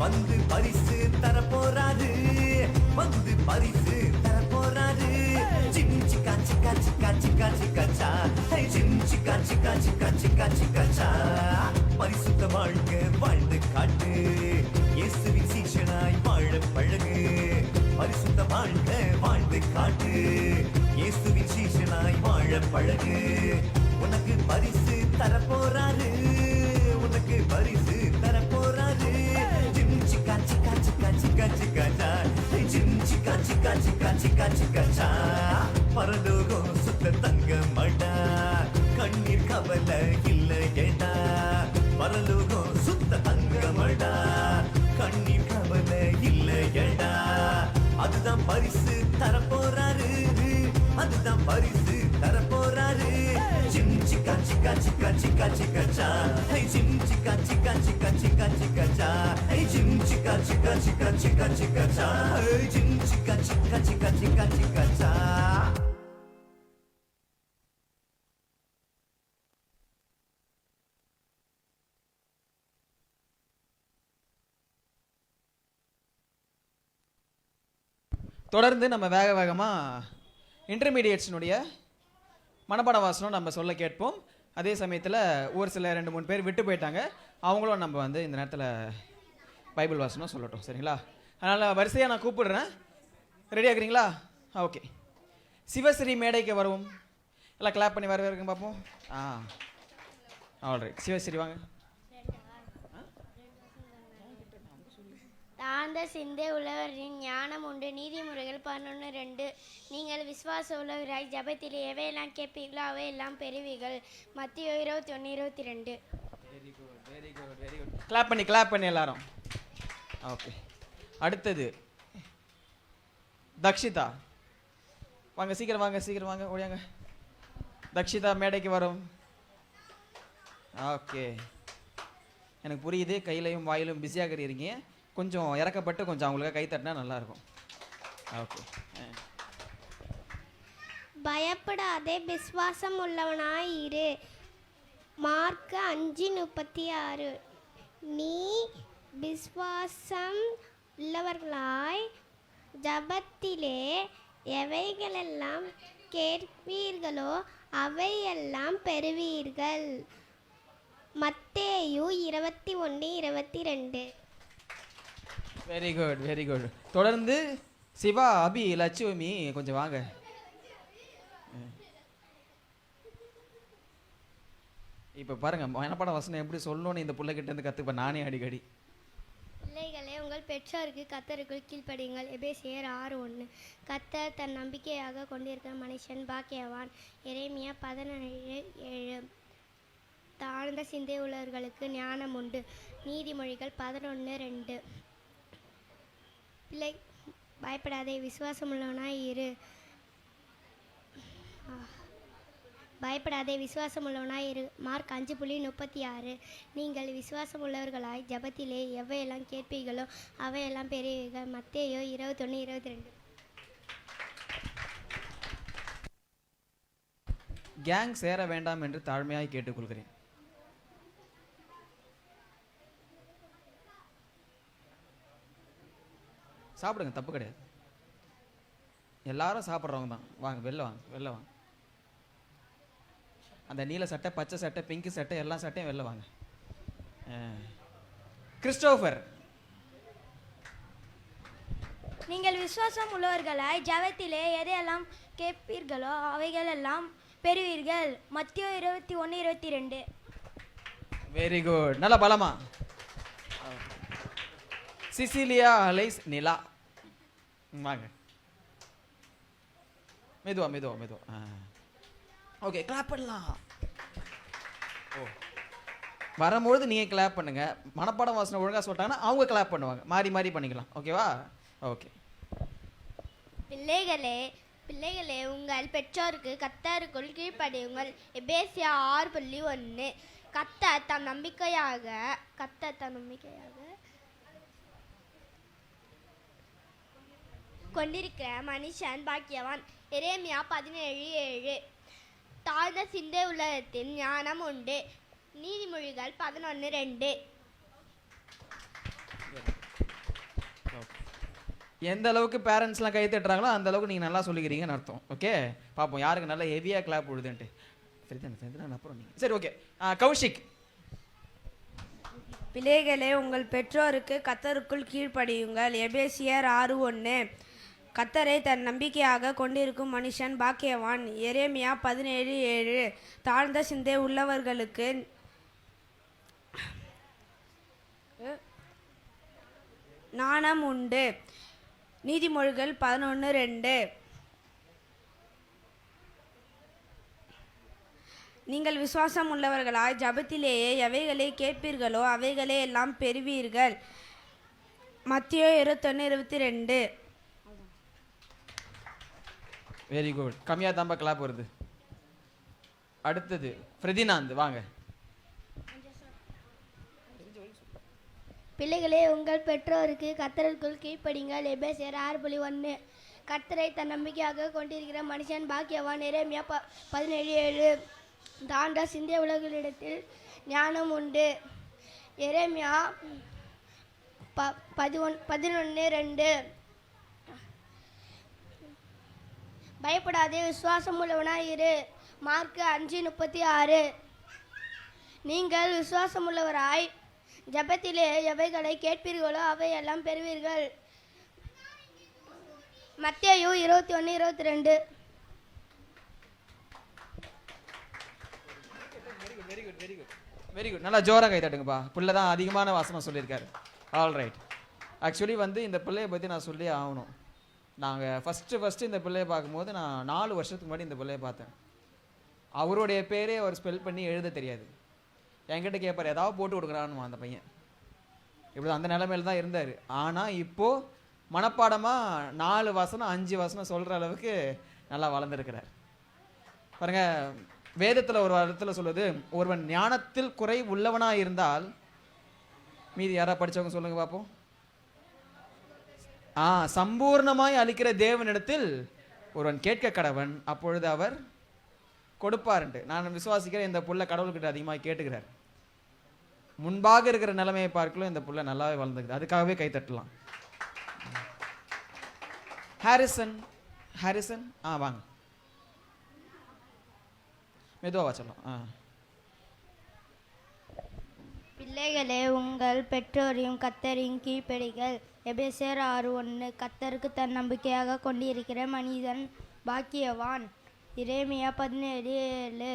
வந்து பரிசு தர போறாரு, வந்து பரிசு தர போறாரு. சிம் சிக்கா சிக்கா சிக்கா சிக்கா சிக்கா, சிம் சிக்கா சிக்கா சிக்கா சிக்கா சிக்கா. பரிசுத்த வாழ்க்கை வாழ்ந்து காட்டு, இயேசுவின் சீஷனாய் வாழ பழகு. பரிசுத்த வாழ்க்கை வாழ்ந்து காட்டு, இயேசுவின் சீஷனாய் வாழ பழகு. உனக்கு பரிசு தர போறாரு, உனக்கு பரிசு தர போறாரு. ஜிம் சிக்கா சிக்கா சிக்கா சிக்கா சிக்கா, ஜிம் சிக்கா சிக்கா சிக்கா சிக்கா சிக்கா. பரலோகம் சுத்த தங்க மடா, கண்ணீர் கவலை இல்லையடா. பரலோகம் சுத்த தங்க மடா, கண்ணீர் கவலை இல்லையடா. அதுதான் பரிசு தர போறாரு, அதுதான் பரிசு தர போறாரு. ஜிம் சிக்கா சிக்கா சிக்கா சிக்கா சிக்கா, ஜிம் சிக்கா சிக்கா சிக்கா சிக்கா சிக்கா, ஜிம் சிக்கா சிக்கா சிக்கா சிக்கா சிக்கா, ஜிம் சிக்கா சிக்கா சிக்கா சிக்கா சிக்கா. தொடர்ந்து நம்ம வேக வேகமாக இன்டர்மீடியேட்ஸினுடைய மனப்பாட வாசனம் நம்ம சொல்ல கேட்போம். அதே சமயத்தில் ஒரு சில 2-3 பேர் விட்டு போயிட்டாங்க, அவங்களும் நம்ம வந்து இந்த நேரத்தில் பைபிள் வாசனம் சொல்லட்டும், சரிங்களா? அதனால் வரிசையாக நான் கூப்பிடுறேன். ரெடி ஆகுறீங்களா? ஓகே. சிவஸ்ரீ மேடைக்கு வருவோம். எல்லாம் கிளாப் பண்ணி வரவேற்கும் பார்ப்போம். ஆல்ரைட். சிவஸ்ரீ வாங்க. தாழ்ந்த சிந்தை உள்ளவரின் ஞானம் உண்டு. நீதிமுறைகள் 11:2. நீங்கள் விசுவாச உள்ளவராய் ஜபத்தில் எவையெல்லாம் கேட்பீர்களோ அவையெல்லாம் பெறுவீர்கள். மத்திய 21:22. Very good, very good, very good. Clap பண்ணி எல்லாரும். ஓகே. அடுத்தது தக்ஷிதா வாங்க, சீக்கிரம் வாங்க, ஓடியாங்க. தக்ஷிதா மேடைக்கு வரும். ஓகே, எனக்கு புரியுது, கையிலையும் வாயிலும் பிஸியாக இருக்கிறீங்க. கொஞ்சம் இறக்கப்பட்டு கொஞ்சம் அவங்களுக்கு கை தட்டினா நல்லாயிருக்கும். ஓகே. பயப்படாதே, விசுவாசம் உள்ளவனாய் இரு. மார்க் 5:36. நீ விசுவாசம் உள்ளவர்களாய் ஜபத்திலே எவைகளெல்லாம் கேட்பீர்களோ அவையெல்லாம் பெறுவீர்கள். மத்தேயு 21:22. Very good very good. தொடர்ந்து சிவா, அபி, லட்சுமி கொஞ்சம் வாங்க. இப்போ பாருங்க மனப்பாட வசனம் எப்படி சொல்லணும்னு இந்த பிள்ளைகிட்ட இருந்து கற்றுப்பேன் நானே அடிக்கடி. பிள்ளைகளே, உங்கள் பெற்றோருக்கு கர்த்தருக்குள் கீழ்ப்படியுங்கள். எபேசியர் 6:1. கர்த்தர் தன் நம்பிக்கையாக கொண்டிருக்கிற மனுஷன் பாக்கியவான். எரேமியா 17:7. தாழ்ந்த சிந்தை உள்ளவர்களுக்கு ஞானம் உண்டு. நீதிமொழிகள் 11:2. பிள்ளை, பயப்படாதே, விசுவாசமுள்ளவனாய் இரு. பயப்படாதே, விசுவாசமுள்ளவனாய் இரு. மார்க் 5:36. நீங்கள் விசுவாசமுள்ளவர்களாய் ஜபத்திலே எவையெல்லாம் கேட்பீர்களோ அவையெல்லாம் பெறுவீர்கள். மத்தேயு 21:22. கேங் சேர வேண்டாம் என்று தாழ்மையாய் கேட்டுக்கொள்கிறேன். சாப்பிடுங்க, தப்பு கிடையாது. எல்லாரும் சாப்பிட்றவங்க தான். வாங்க, வெளில வாங்க, வெளில வாங்க. அந்த நீல சட்டை, பச்சை சட்டை, பிங்க் சட்டை, எல்லா சட்டையும் வெளில வாங்க. கிறிஸ்டோபர், நீங்கள் விசுவாசம் உள்ளவர்களாய் ஜபத்திலே எதையெல்லாம் கேட்பீர்களோ அவைகளெல்லாம் பெறுவீர்கள். மத்தேயு 21:22. Very good. நல்ல பலமா. சிசிலியா அலைஸ் நிலா, வாங்க. மெதுவா மெதுவா மெதுவா. ஓகே, கிளாப் பண்ணலாம். ஓ, வரும்போது நீங்கள் கிளாப் பண்ணுங்க. மனப்பாடம் வாசனை ஒழுங்காக சொல்லிட்டாங்கன்னா அவங்க கிளாப் பண்ணுவாங்க. மாறி மாறி பண்ணிக்கலாம். ஓகேவா? ஓகே. பிள்ளைகளே, உங்கள் பெற்றோருக்கு கர்த்தருக்குள் கீழ்ப்படியுங்கள். எபேசியா 6:1. கர்த்தர் தம் நம்பிக்கையாக கொண்டிருக்கிற மனுஷன் பாக்கியவான். எரேமியா 17:7. தாழ்ந்த சிந்தை உள்ளத்தில் ஞானம் உண்டு. நீதிமொழிகள் 11:2. எந்த அளவுக்கு பேரண்ட்ஸ்லாம் கை தட்டுறாங்களோ அந்த அளவுக்கு நீங்கள் நல்லா சொல்லிக்கிறீங்கன்னு அர்த்தம். ஓகே, பார்ப்போம் யாருக்கு நல்லா ஹெவியாக கிளாப் விழுதுன்ட்டு. அப்புறம் நீங்கள் சரி. ஓகே, கௌஷிக். பிள்ளைகளே, உங்கள் பெற்றோருக்கு கர்த்தருக்குள் கீழ்ப்படியுங்கள். எபேசியர் 6:1. கர்த்தரை தன் நம்பிக்கையாக கொண்டிருக்கும் மனுஷன் பாக்கியவான். எரேமியா 17:7. தாழ்ந்த சிந்தை உள்ளவர்களுக்கு ஞானம் உண்டு. நீதிமொழிகள் 11:2. நீங்கள் விசுவாசம் உள்ளவர்களாய் ஜபத்திலேயே எவைகளை கேட்பீர்களோ அவைகளே எல்லாம் பெறுவீர்கள். மத்தேயு 21:22. Very good. கம்மியாக தாம்பா கிளாப் வருது. அடுத்தது ஃப்ரெதினாந்த், வாங்க. பிள்ளைகளே, உங்கள் பெற்றோருக்கு கர்த்தருக்குள் கீழ்ப்படியுங்கள். எபேசியர் 6:1. கர்த்தரை தன் நம்பிக்கையாக கொண்டிருக்கிற மனுஷன் பாக்கியவான். எரேமியா 17:7. தாண்ட சிந்திய உலகளிடத்தில் ஞானம் உண்டு. எரேமியா 11:2. பயப்படாதே, விசுவாசம் உள்ளவனாய் இரு. மார்க் 5:36. நீங்கள் விசுவாசமுள்ளவராய் ஜபத்திலே எவைகளை கேட்பீர்களோ அவையெல்லாம் பெறுவீர்கள். மத்தேயு 21:22. Very good. நல்லா ஜோராக கை தட்டுங்கப்பா. பிள்ளை தான் அதிகமான வாசனம் சொல்லியிருக்காரு. All right. ஆக்சுவலி இந்த பிள்ளையை பற்றி நான் சொல்லி ஆகணும். நாங்கள் ஃபஸ்ட்டு இந்த பிள்ளையை பார்க்கும்போது நான் 4 வருஷத்துக்கு முன்னாடி இந்த பிள்ளையை பார்த்தேன். அவருடைய பேரே அவர் ஸ்பெல் பண்ணி எழுத தெரியாது. என்கிட்ட கேட்பார், ஏதாவது போட்டு கொடுக்குறான்னு அந்த பையன். இப்படி அந்த நிலைமையில தான் இருந்தார். ஆனால் இப்போது மனப்பாடமாக 4 வசனம் 5 வசனம் சொல்கிற அளவுக்கு நல்லா வளர்ந்துருக்கிறார். பாருங்க, வேதத்தில் ஒரு இடத்துல சொல்லுது, ஒருவன் ஞானத்தில் குறை உள்ளவனாக இருந்தால், மீதி யாராவது படித்தவங்க சொல்லுங்க பார்ப்போம். சம்பூர்ணமாய் அளிக்கிற தேவனிடத்தில் ஒருவன் கேட்க கடவன், அப்பொழுது அவர் கொடுப்பாருன்ட்டு. நான் விசுவாசிக்கிறேன் இந்த புள்ள கடவுள்கிட்ட அதிகமாக கேட்டுக்கிறார். முன்பாக இருக்கிற நிலைமையை பார்க்கலாம் இந்த புள்ள நல்லாவே வளர்ந்துக்குது. அதுக்காகவே கை தட்டலாம். ஹாரிசன் வாங்க, மெதுவாக சொல்லலாம். பிள்ளைகளே உங்கள் பெற்றோரையும் கத்தரையும் கீழ்ப்படிகள். எபேசியர் 6:1. கத்தருக்கு தன் நம்பிக்கையாக கொண்டிருக்கிற மனிதன் பாக்கியவான். எரேமியா 17:7.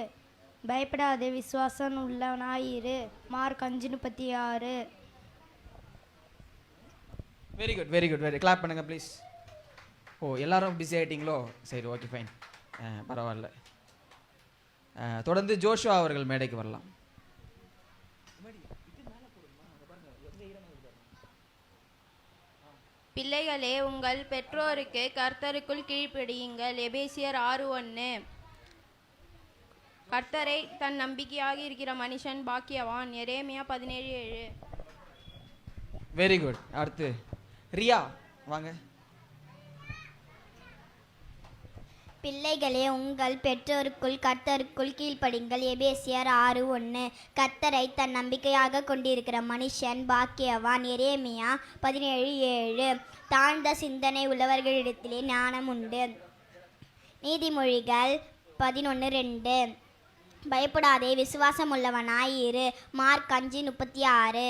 பயப்படாதே, விசுவாசம் உள்ளவனாயிரு. Mark 5:36. Very good, very good, very clap பண்ணுங்க ப்ளீஸ். எல்லாரும் பிஸி ஆகிட்டீங்களோ? சரி, ஓகே, ஃபைன், பரவாயில்ல. தொடர்ந்து ஜோஷுவா அவர்கள் மேடைக்கு வரலாம். பிள்ளைகளே உங்கள் பெற்றோருக்கு கர்த்தருக்குள் கீழ்ப்படியுங்கள். எபேசியர் 6:1. கர்த்தரை தன் நம்பிக்கையாக இருக்கிற மனுஷன் பாக்கியவான். எரேமியா 17:7. Very good. அடுத்து ரியா வாங்க. பிள்ளைகளே உங்கள் பெற்றோருக்குள் கர்த்தருக்குள் கீழ்ப்படிங்கள். எபேசியர் 6:1. கர்த்தரை தன் நம்பிக்கையாக கொண்டிருக்கிற மனுஷன் பாக்கியவான். எரேமியா 17:7. தாழ்ந்த சிந்தனை உள்ளவர்களிடத்திலே ஞானம் உண்டு. நீதிமொழிகள் 11:2. பயப்படாதே, விசுவாசமுள்ளவனாய் இரு. மார்க் 5:36.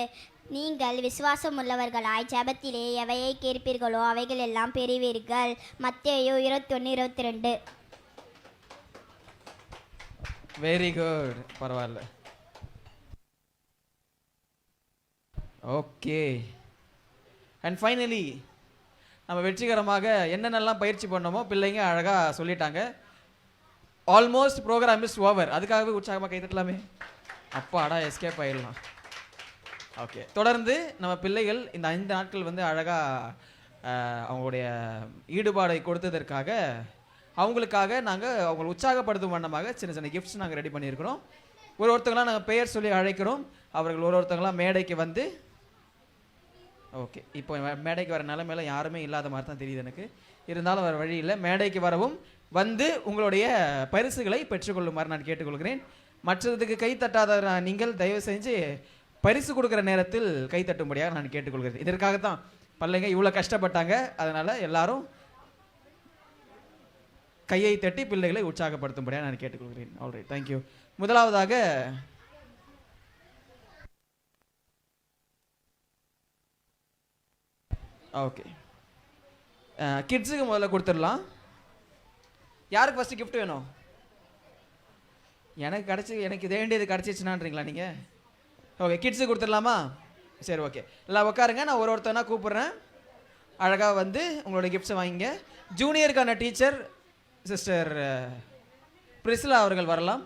நீங்கள் விசுவாசமுள்ளவர்களாய் ஜெபத்திலே எவையை கேட்பீர்களோ அவைகள் எல்லாம் பெறுவீர்கள். மத்தேயு 21:22. வெரி குட், பரவாயில்ல. ஓகே, அண்ட் ஃபைனலி நம்ம வெற்றிகரமாக என்னென்னலாம் பயிற்சி பண்ணோமோ பிள்ளைங்க அழகாக சொல்லிட்டாங்க. Almost program is over. அதுக்காகவே உற்சாகமாக கை தட்டலாமே. அப்பாடா, எஸ்கேப் ஆயிடலாம். ஓகே, தொடர்ந்து நம்ம பிள்ளைகள் இந்த 5 நாட்கள் வந்து அழகாக அவங்களுடைய ஈடுபாடை கொடுத்ததற்காக அவங்களுக்காக நாங்கள் அவங்களை உற்சாகப்படுத்தும் வண்ணமாக சின்ன சின்ன கிஃப்ட்ஸ் நாங்கள் ரெடி பண்ணியிருக்கிறோம். ஒருத்தங்களாம் நாங்கள் பெயர் சொல்லி அழைக்கிறோம். அவர்கள் ஒருத்தங்களாம் மேடைக்கு வந்து, ஓகே, இப்போ மேடைக்கு வர நிலைமையில யாருமே இல்லாத மாதிரி தான் தெரியுது எனக்கு. இருந்தாலும் வர வழி இல்லை, மேடைக்கு வரவும் வந்து உங்களுடைய பரிசுகளை பெற்றுக்கொள்ளுமாறு நான் கேட்டுக்கொள்கிறேன். மற்றதுக்கு கை தட்டாத நீங்கள் தயவு செஞ்சு பரிசு கொடுக்குற நேரத்தில் கை தட்டும்படியாக நான் கேட்டுக்கொள்கிறேன். இதற்காகத்தான் பிள்ளைங்க இவ்வளோ கஷ்டப்பட்டாங்க. அதனால் எல்லாரும் கையை தட்டி பிள்ளைகளை உற்சாகப்படுத்தும்படியாக நான் கேட்டுக்கொள்கிறேன். Alright, thank you. முதலாவதாக ஓகே, கிட்ஸுக்கு முதல்ல கொடுத்துடலாம். யாருக்கு ஃபஸ்ட்டு கிஃப்ட் வேணும்? எனக்கு இதே வேண்டியது கிடச்சிச்சுனான்றீங்களா நீங்கள்? ஓகே, கிட்ஸுக்கு கொடுத்துடலாமா? சரி, ஓகே, எல்லாம் உட்காருங்க. நான் ஒருத்தனா கூப்பிட்றேன். அழகாக வந்து உங்களோட கிஃப்ட்ஸை வாங்கிங்க. ஜூனியருக்கான டீச்சர் சிஸ்டர் பிரிஸ்லா அவர்கள் வரலாம்.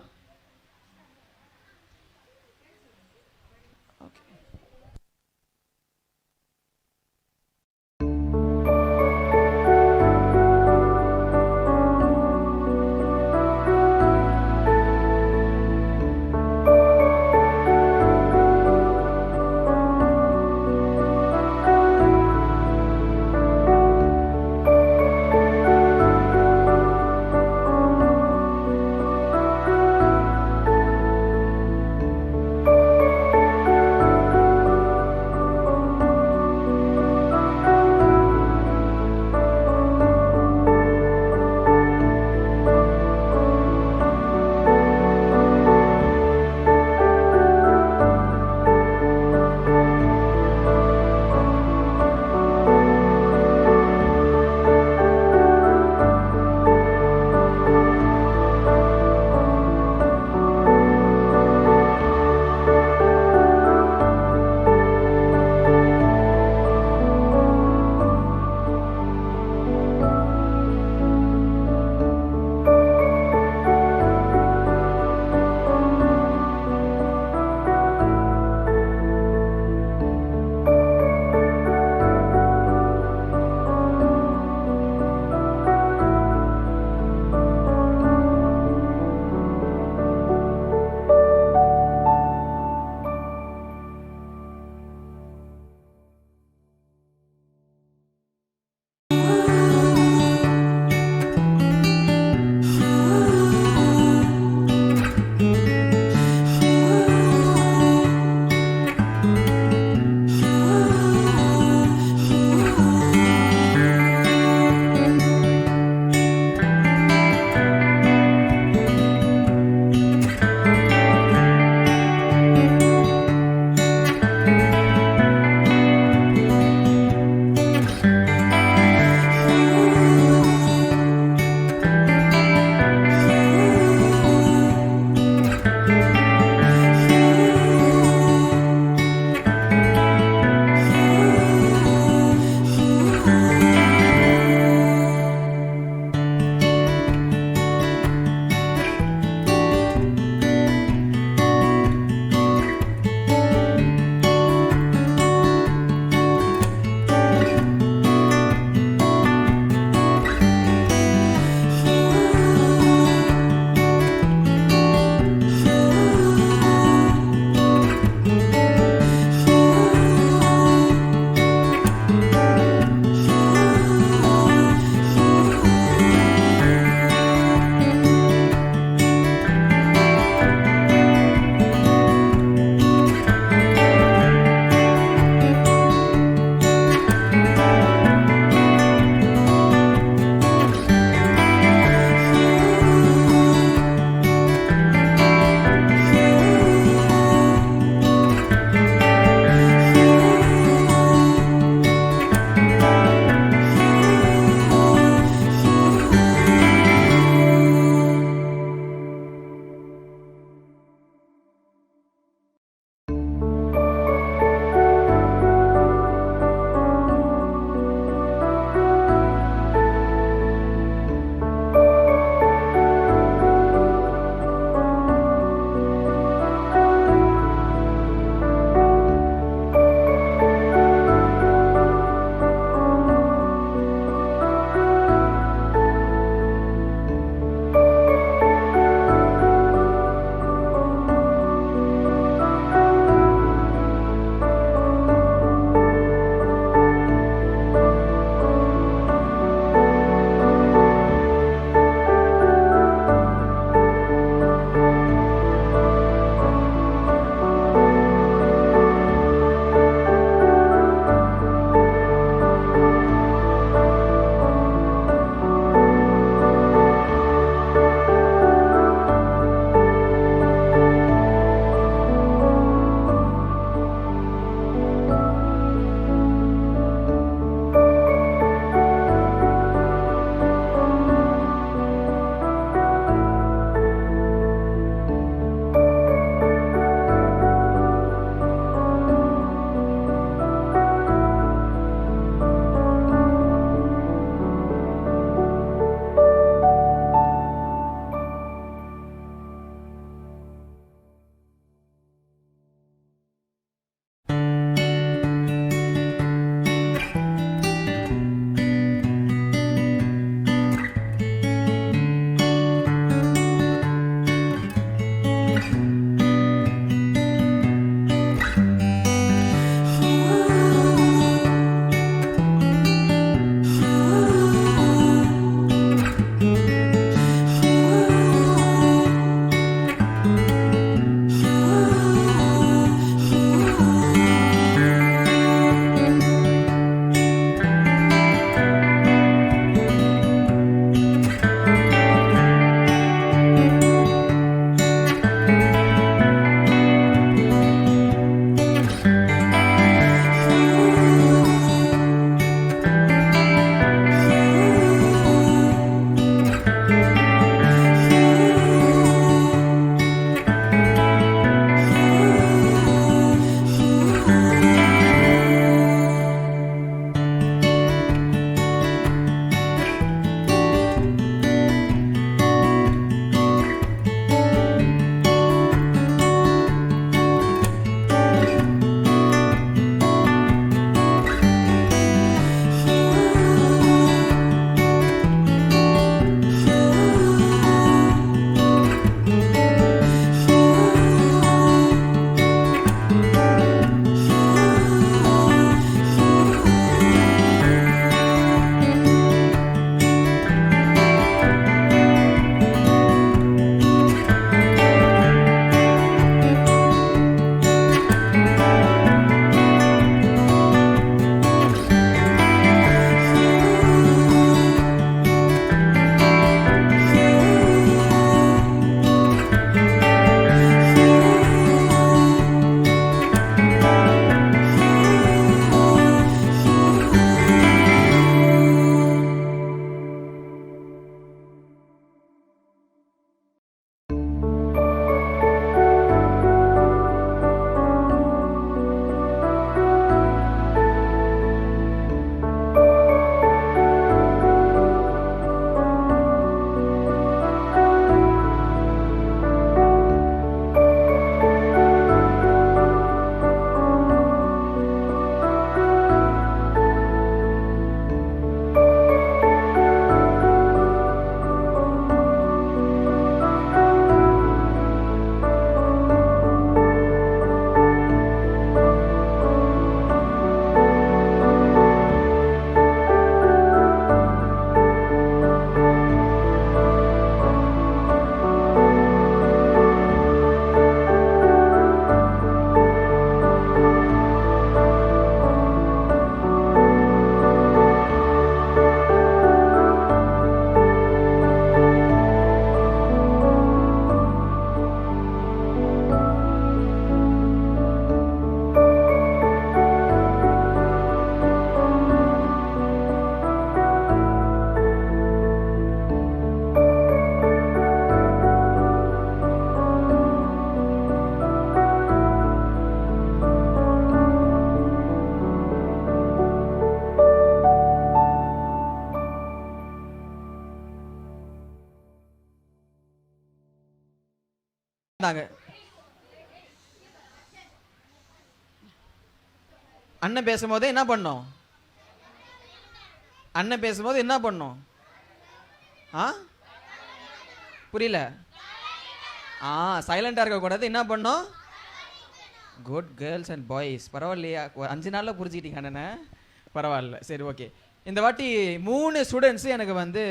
வந்தாங்க. அண்ணன் பேசும்போது என்ன பண்ணோம்? அண்ணன் பேசும்போது என்ன பண்ணோம்? புரியல. சைலண்டா இருக்கக்கூடாது. என்ன பண்ணோம்? Good girls and boys. பரவாயில்லையா? 5 நாளில் புரிஞ்சுக்கிட்டீங்க அண்ணனை. பரவாயில்ல, சரி, ஓகே. இந்த வாட்டி 3 ஸ்டூடெண்ட்ஸு எனக்கு வந்து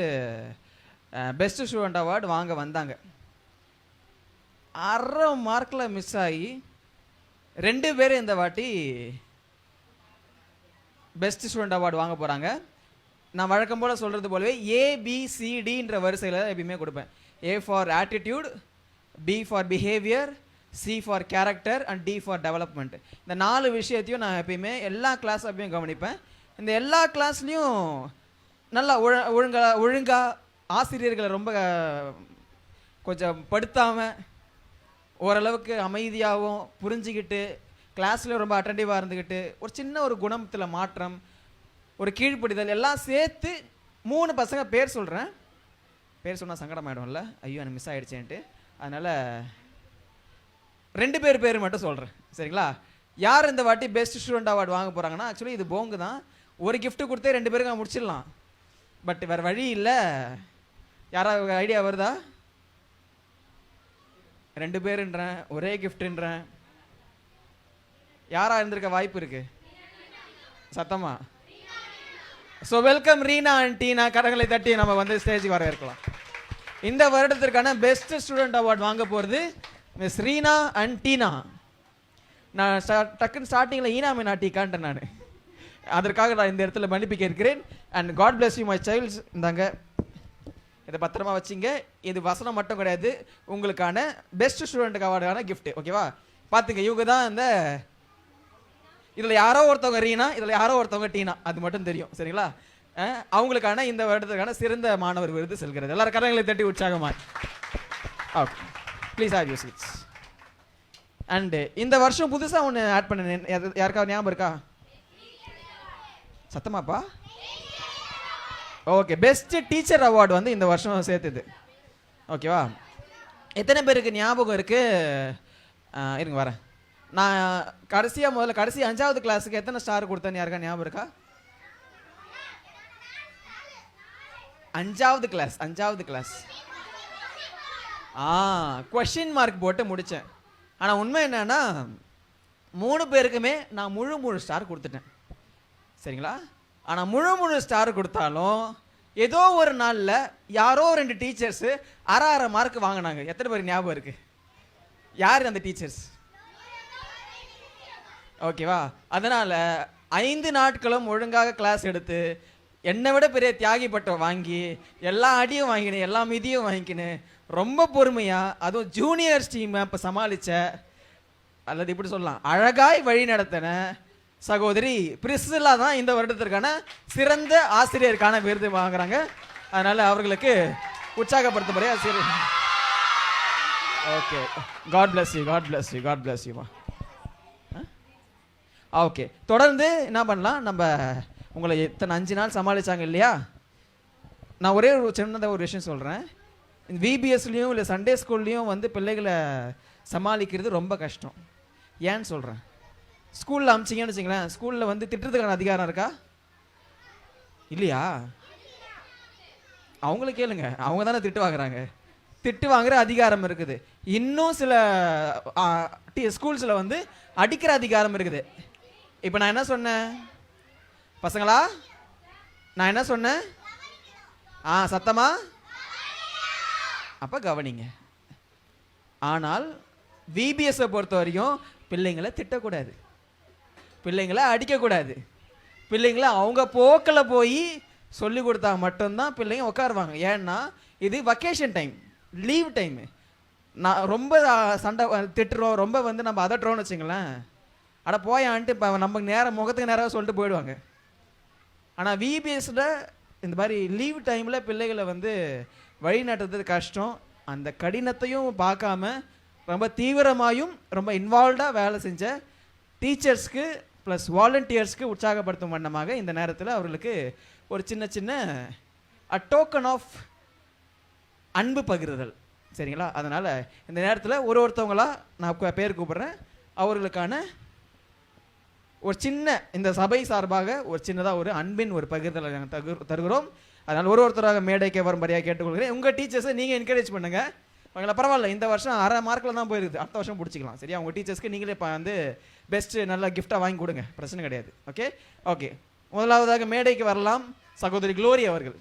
பெஸ்ட் ஸ்டூடெண்ட் அவார்டு வாங்க வந்தாங்க. 1/2 மார்க்கில் மிஸ் ஆகி 2 பேர் இந்த வாட்டி பெஸ்ட் ஸ்டூடெண்ட் அவார்டு வாங்க போகிறாங்க. நான் வழக்கம் போல் சொல்கிறது போலவே ABCDன்ற வரிசையில் எப்பயுமே கொடுப்பேன். A for attitude, B for behaviour, C for character and D for development. இந்த 4 விஷயத்தையும் நான் எப்பயுமே எல்லா கிளாஸ் அப்பயும் கவனிப்பேன். இந்த எல்லா கிளாஸ்லேயும் நல்லா ஒழுங்காக ஆசிரியர்களை ரொம்ப கொஞ்சம் படுத்தாமல் ஓரளவுக்கு அமைதியாகவும் புரிஞ்சுக்கிட்டு கிளாஸில் ரொம்ப அட்டென்டிவாக இருந்துக்கிட்டு ஒரு சின்ன ஒரு குணத்தில் மாற்றம், ஒரு கீழ்ப்படிதல் எல்லாம் சேர்த்து 3 பசங்க பேர் சொல்கிறேன். பேர் சொன்னால் சங்கடமாயிடும்ல, ஐயோ எனக்கு மிஸ் ஆகிடுச்சேன்ட்டு. அதனால் 2 பேர் மட்டும் சொல்கிறேன், சரிங்களா? யார் இந்த வாட்டி பெஸ்ட் ஸ்டூடெண்ட் அவார்டு வாங்க போகிறாங்கன்னா, ஆக்சுவலி இது போங்கு தான். ஒரு கிஃப்ட்டு கொடுத்தே 2 பேருக்கு முடிச்சிடலாம். பட் வேறு வழி இல்லை. யாராவது ஐடியா வருதா? 2 பேருன்றேன், ஒரே கிஃப்ட்டுன்றேன். யாராக இருந்திருக்க வாய்ப்பு இருக்கு? சத்தமா? ஸோ வெல்கம் ரீனா அண்ட் டீனா. கரங்களை தட்டி நம்ம வந்து ஸ்டேஜுக்கு வரவேற்கலாம். இந்த வருடத்திற்கான பெஸ்ட் ஸ்டூடெண்ட் அவார்டு வாங்க போகிறது மிஸ் ரீனா அண்ட் டீனா. நான் டக்குன்னு ஸ்டார்டிங்கில் ஈனா மீனா டீக்கான்ட்டேன் நான். அதற்காக நான் இந்த இடத்துல மன்னிப்பு கேட்கிறேன். And God bless you my childs. இந்தாங்க, இதை பத்திரமா வச்சிங்க. இது வசனம் மட்டும் கிடையாது, உங்களுக்கான பெஸ்ட் ஸ்டூடெண்ட்டுக்கு அவார்டான கிஃப்ட். ஓகேவா? பார்த்துங்க, இவங்க தான் இந்த இதில் யாரோ ஒருத்தவங்க ரீனா, இதில் யாரோ ஒருத்தவங்க டீனா, அது மட்டும் தெரியும், சரிங்களா? அவங்களுக்கான இந்த வருடத்துக்கான சிறந்த மாணவர் விருது செல்கிறது. எல்லாரும் கரங்களை தட்டி உற்சாகமாக. Okay, please have your seats. And இந்த வருஷம் புதுசாக ஒன்று ஆட் பண்ணேன். யாருக்காவது ஞாபகம் இருக்கா? சத்தமாப்பா? ஓகே, பெஸ்ட் டீச்சர் அவார்டு வந்து இந்த வருஷம் சேர்த்துது. ஓகேவா? எத்தனை பேருக்கு ஞாபகம் இருக்கு? இருங்க வரேன். நான் கடைசி 5வது கிளாஸுக்கு எத்தனை ஸ்டார் கொடுத்தேன்னு யாருக்கா ஞாபகம் இருக்கா? 5வது கிளாஸ் கொஸ்டின் மார்க் போட்டு முடித்தேன். ஆனால் உண்மை என்னன்னா 3 பேருக்குமே நான் முழு ஸ்டார் கொடுத்துட்டேன், சரிங்களா? ஆனால் முழு ஸ்டார் கொடுத்தாலும் ஏதோ ஒரு நாளில் யாரோ 2 டீச்சர்ஸு அரை மார்க் வாங்கினாங்க. எத்தனை பேருக்கு ஞாபகம் இருக்கு? யார் அந்த டீச்சர்ஸ்? ஓகேவா? அதனால் 5 நாட்களும் ஒழுங்காக கிளாஸ் எடுத்து என்னை விட பெரிய தியாகிப்பட்ட வாங்கி எல்லா அடியும் வாங்கினேன், எல்லா மிதியும் வாங்கிக்கினேன். ரொம்ப பொறுமையாக, அதுவும் ஜூனியர்ஸ் டீமை இப்போ சமாளித்த, அல்லது இப்படி சொல்லலாம் அழகாய் வழி நடத்தின சகோதரி பிரிஸ்சில்லா தான் இந்த வருடத்திற்கான சிறந்த ஆசிரியருக்கான விருது வாங்குறாங்க. அதனால் அவர்களுக்கு உற்சாகப்படுத்தப்படியா சரி. Okay, God bless you. Okay, தொடர்ந்து என்ன பண்ணலாம்? நம்ம உங்களை எத்தனை 5 நாள் சமாளித்தாங்க இல்லையா? நான் ஒரே ஒரு சின்னதாக ஒரு விஷயம் சொல்கிறேன். VBSலேயும் இல்லை சண்டே ஸ்கூல்லையும் வந்து பிள்ளைகளை சமாளிக்கிறது ரொம்ப கஷ்டம். ஏன்னு சொல்கிறேன். ஸ்கூலில் அமிச்சிங்கன்னு வச்சுங்களேன், ஸ்கூலில் வந்து திட்டுறதுக்கான அதிகாரம் இருக்கா இல்லையா? அவங்கள கேளுங்க, அவங்க தானே திட்டு வாங்குறாங்க. திட்டு வாங்குற அதிகாரம் இருக்குது. இன்னும் சில ஸ்கூல்ஸில் வந்து அடிக்கிற அதிகாரம் இருக்குது. இப்போ நான் என்ன சொன்னேன் பசங்களா? நான் என்ன சொன்னேன்? சத்தமா? அப்போ கவனிங்க. ஆனால் VBSஐ பொறுத்த வரைக்கும் பிள்ளைங்களை திட்டக்கூடாது, பிள்ளைங்களை அடிக்கக்கூடாது. பிள்ளைங்களை அவங்க போக்கில் போய் சொல்லி கொடுத்தா மட்டும்தான் பிள்ளைங்க உட்காருவாங்க. ஏன்னா இது வக்கேஷன் டைம், லீவ் டைமு. நான் ரொம்ப சண்டை திட்டுறோம், ரொம்ப வந்து நம்ம அதட்டுறோம்னு வச்சுங்களேன், அட போயான்ட்டு இப்போ நம்ம முகத்துக்கு நேராக சொல்லிட்டு போயிடுவாங்க. ஆனால் VBSல இந்த மாதிரி லீவ் டைமில் பிள்ளைகளை வந்து வழி நடத்துறது கஷ்டம். அந்த கடினத்தையும் பார்க்காம ரொம்ப தீவிரமாயும் ரொம்ப இன்வால்வ்டாக வேலை செஞ்ச டீச்சர்ஸ்க்கு ப்ளஸ் வாலண்டியர்ஸ்க்கு உற்சாகப்படுத்தும் வண்ணமாக இந்த நேரத்தில் அவர்களுக்கு ஒரு சின்ன டோக்கன் ஆஃப் அன்பு பகிர்தல், சரிங்களா? அதனால் இந்த நேரத்தில் ஒருத்தவங்களா நான் பேர் கூப்பிட்றேன். அவர்களுக்கான ஒரு சின்ன இந்த சபை சார்பாக ஒரு சின்னதாக ஒரு அன்பின் ஒரு பகிர்தலை நாங்கள் தருகிறோம். அதனால் ஒருத்தராக மேடைக்கு வரும்படியாக கேட்டுக்கொள்கிறேன். உங்கள் டீச்சர்ஸை நீங்கள் என்கரேஜ் பண்ணுங்கள். அவங்கள பரவாயில்ல, இந்த வருஷம் அரை மார்க்கில் தான் போயிருக்குது, அடுத்த வருஷம் பிடிச்சிக்கலாம். சரியா? உங்கள் டீச்சர்ஸ்க்கு நீங்களே இப்போ வந்து பெஸ்ட்டு நல்ல கிஃப்டாக வாங்கி கொடுங்க, பிரச்சனை கிடையாது. Okay okay. முதலாவதாக மேடைக்கு வரலாம் சகோதரி குளோரி அவர்கள்.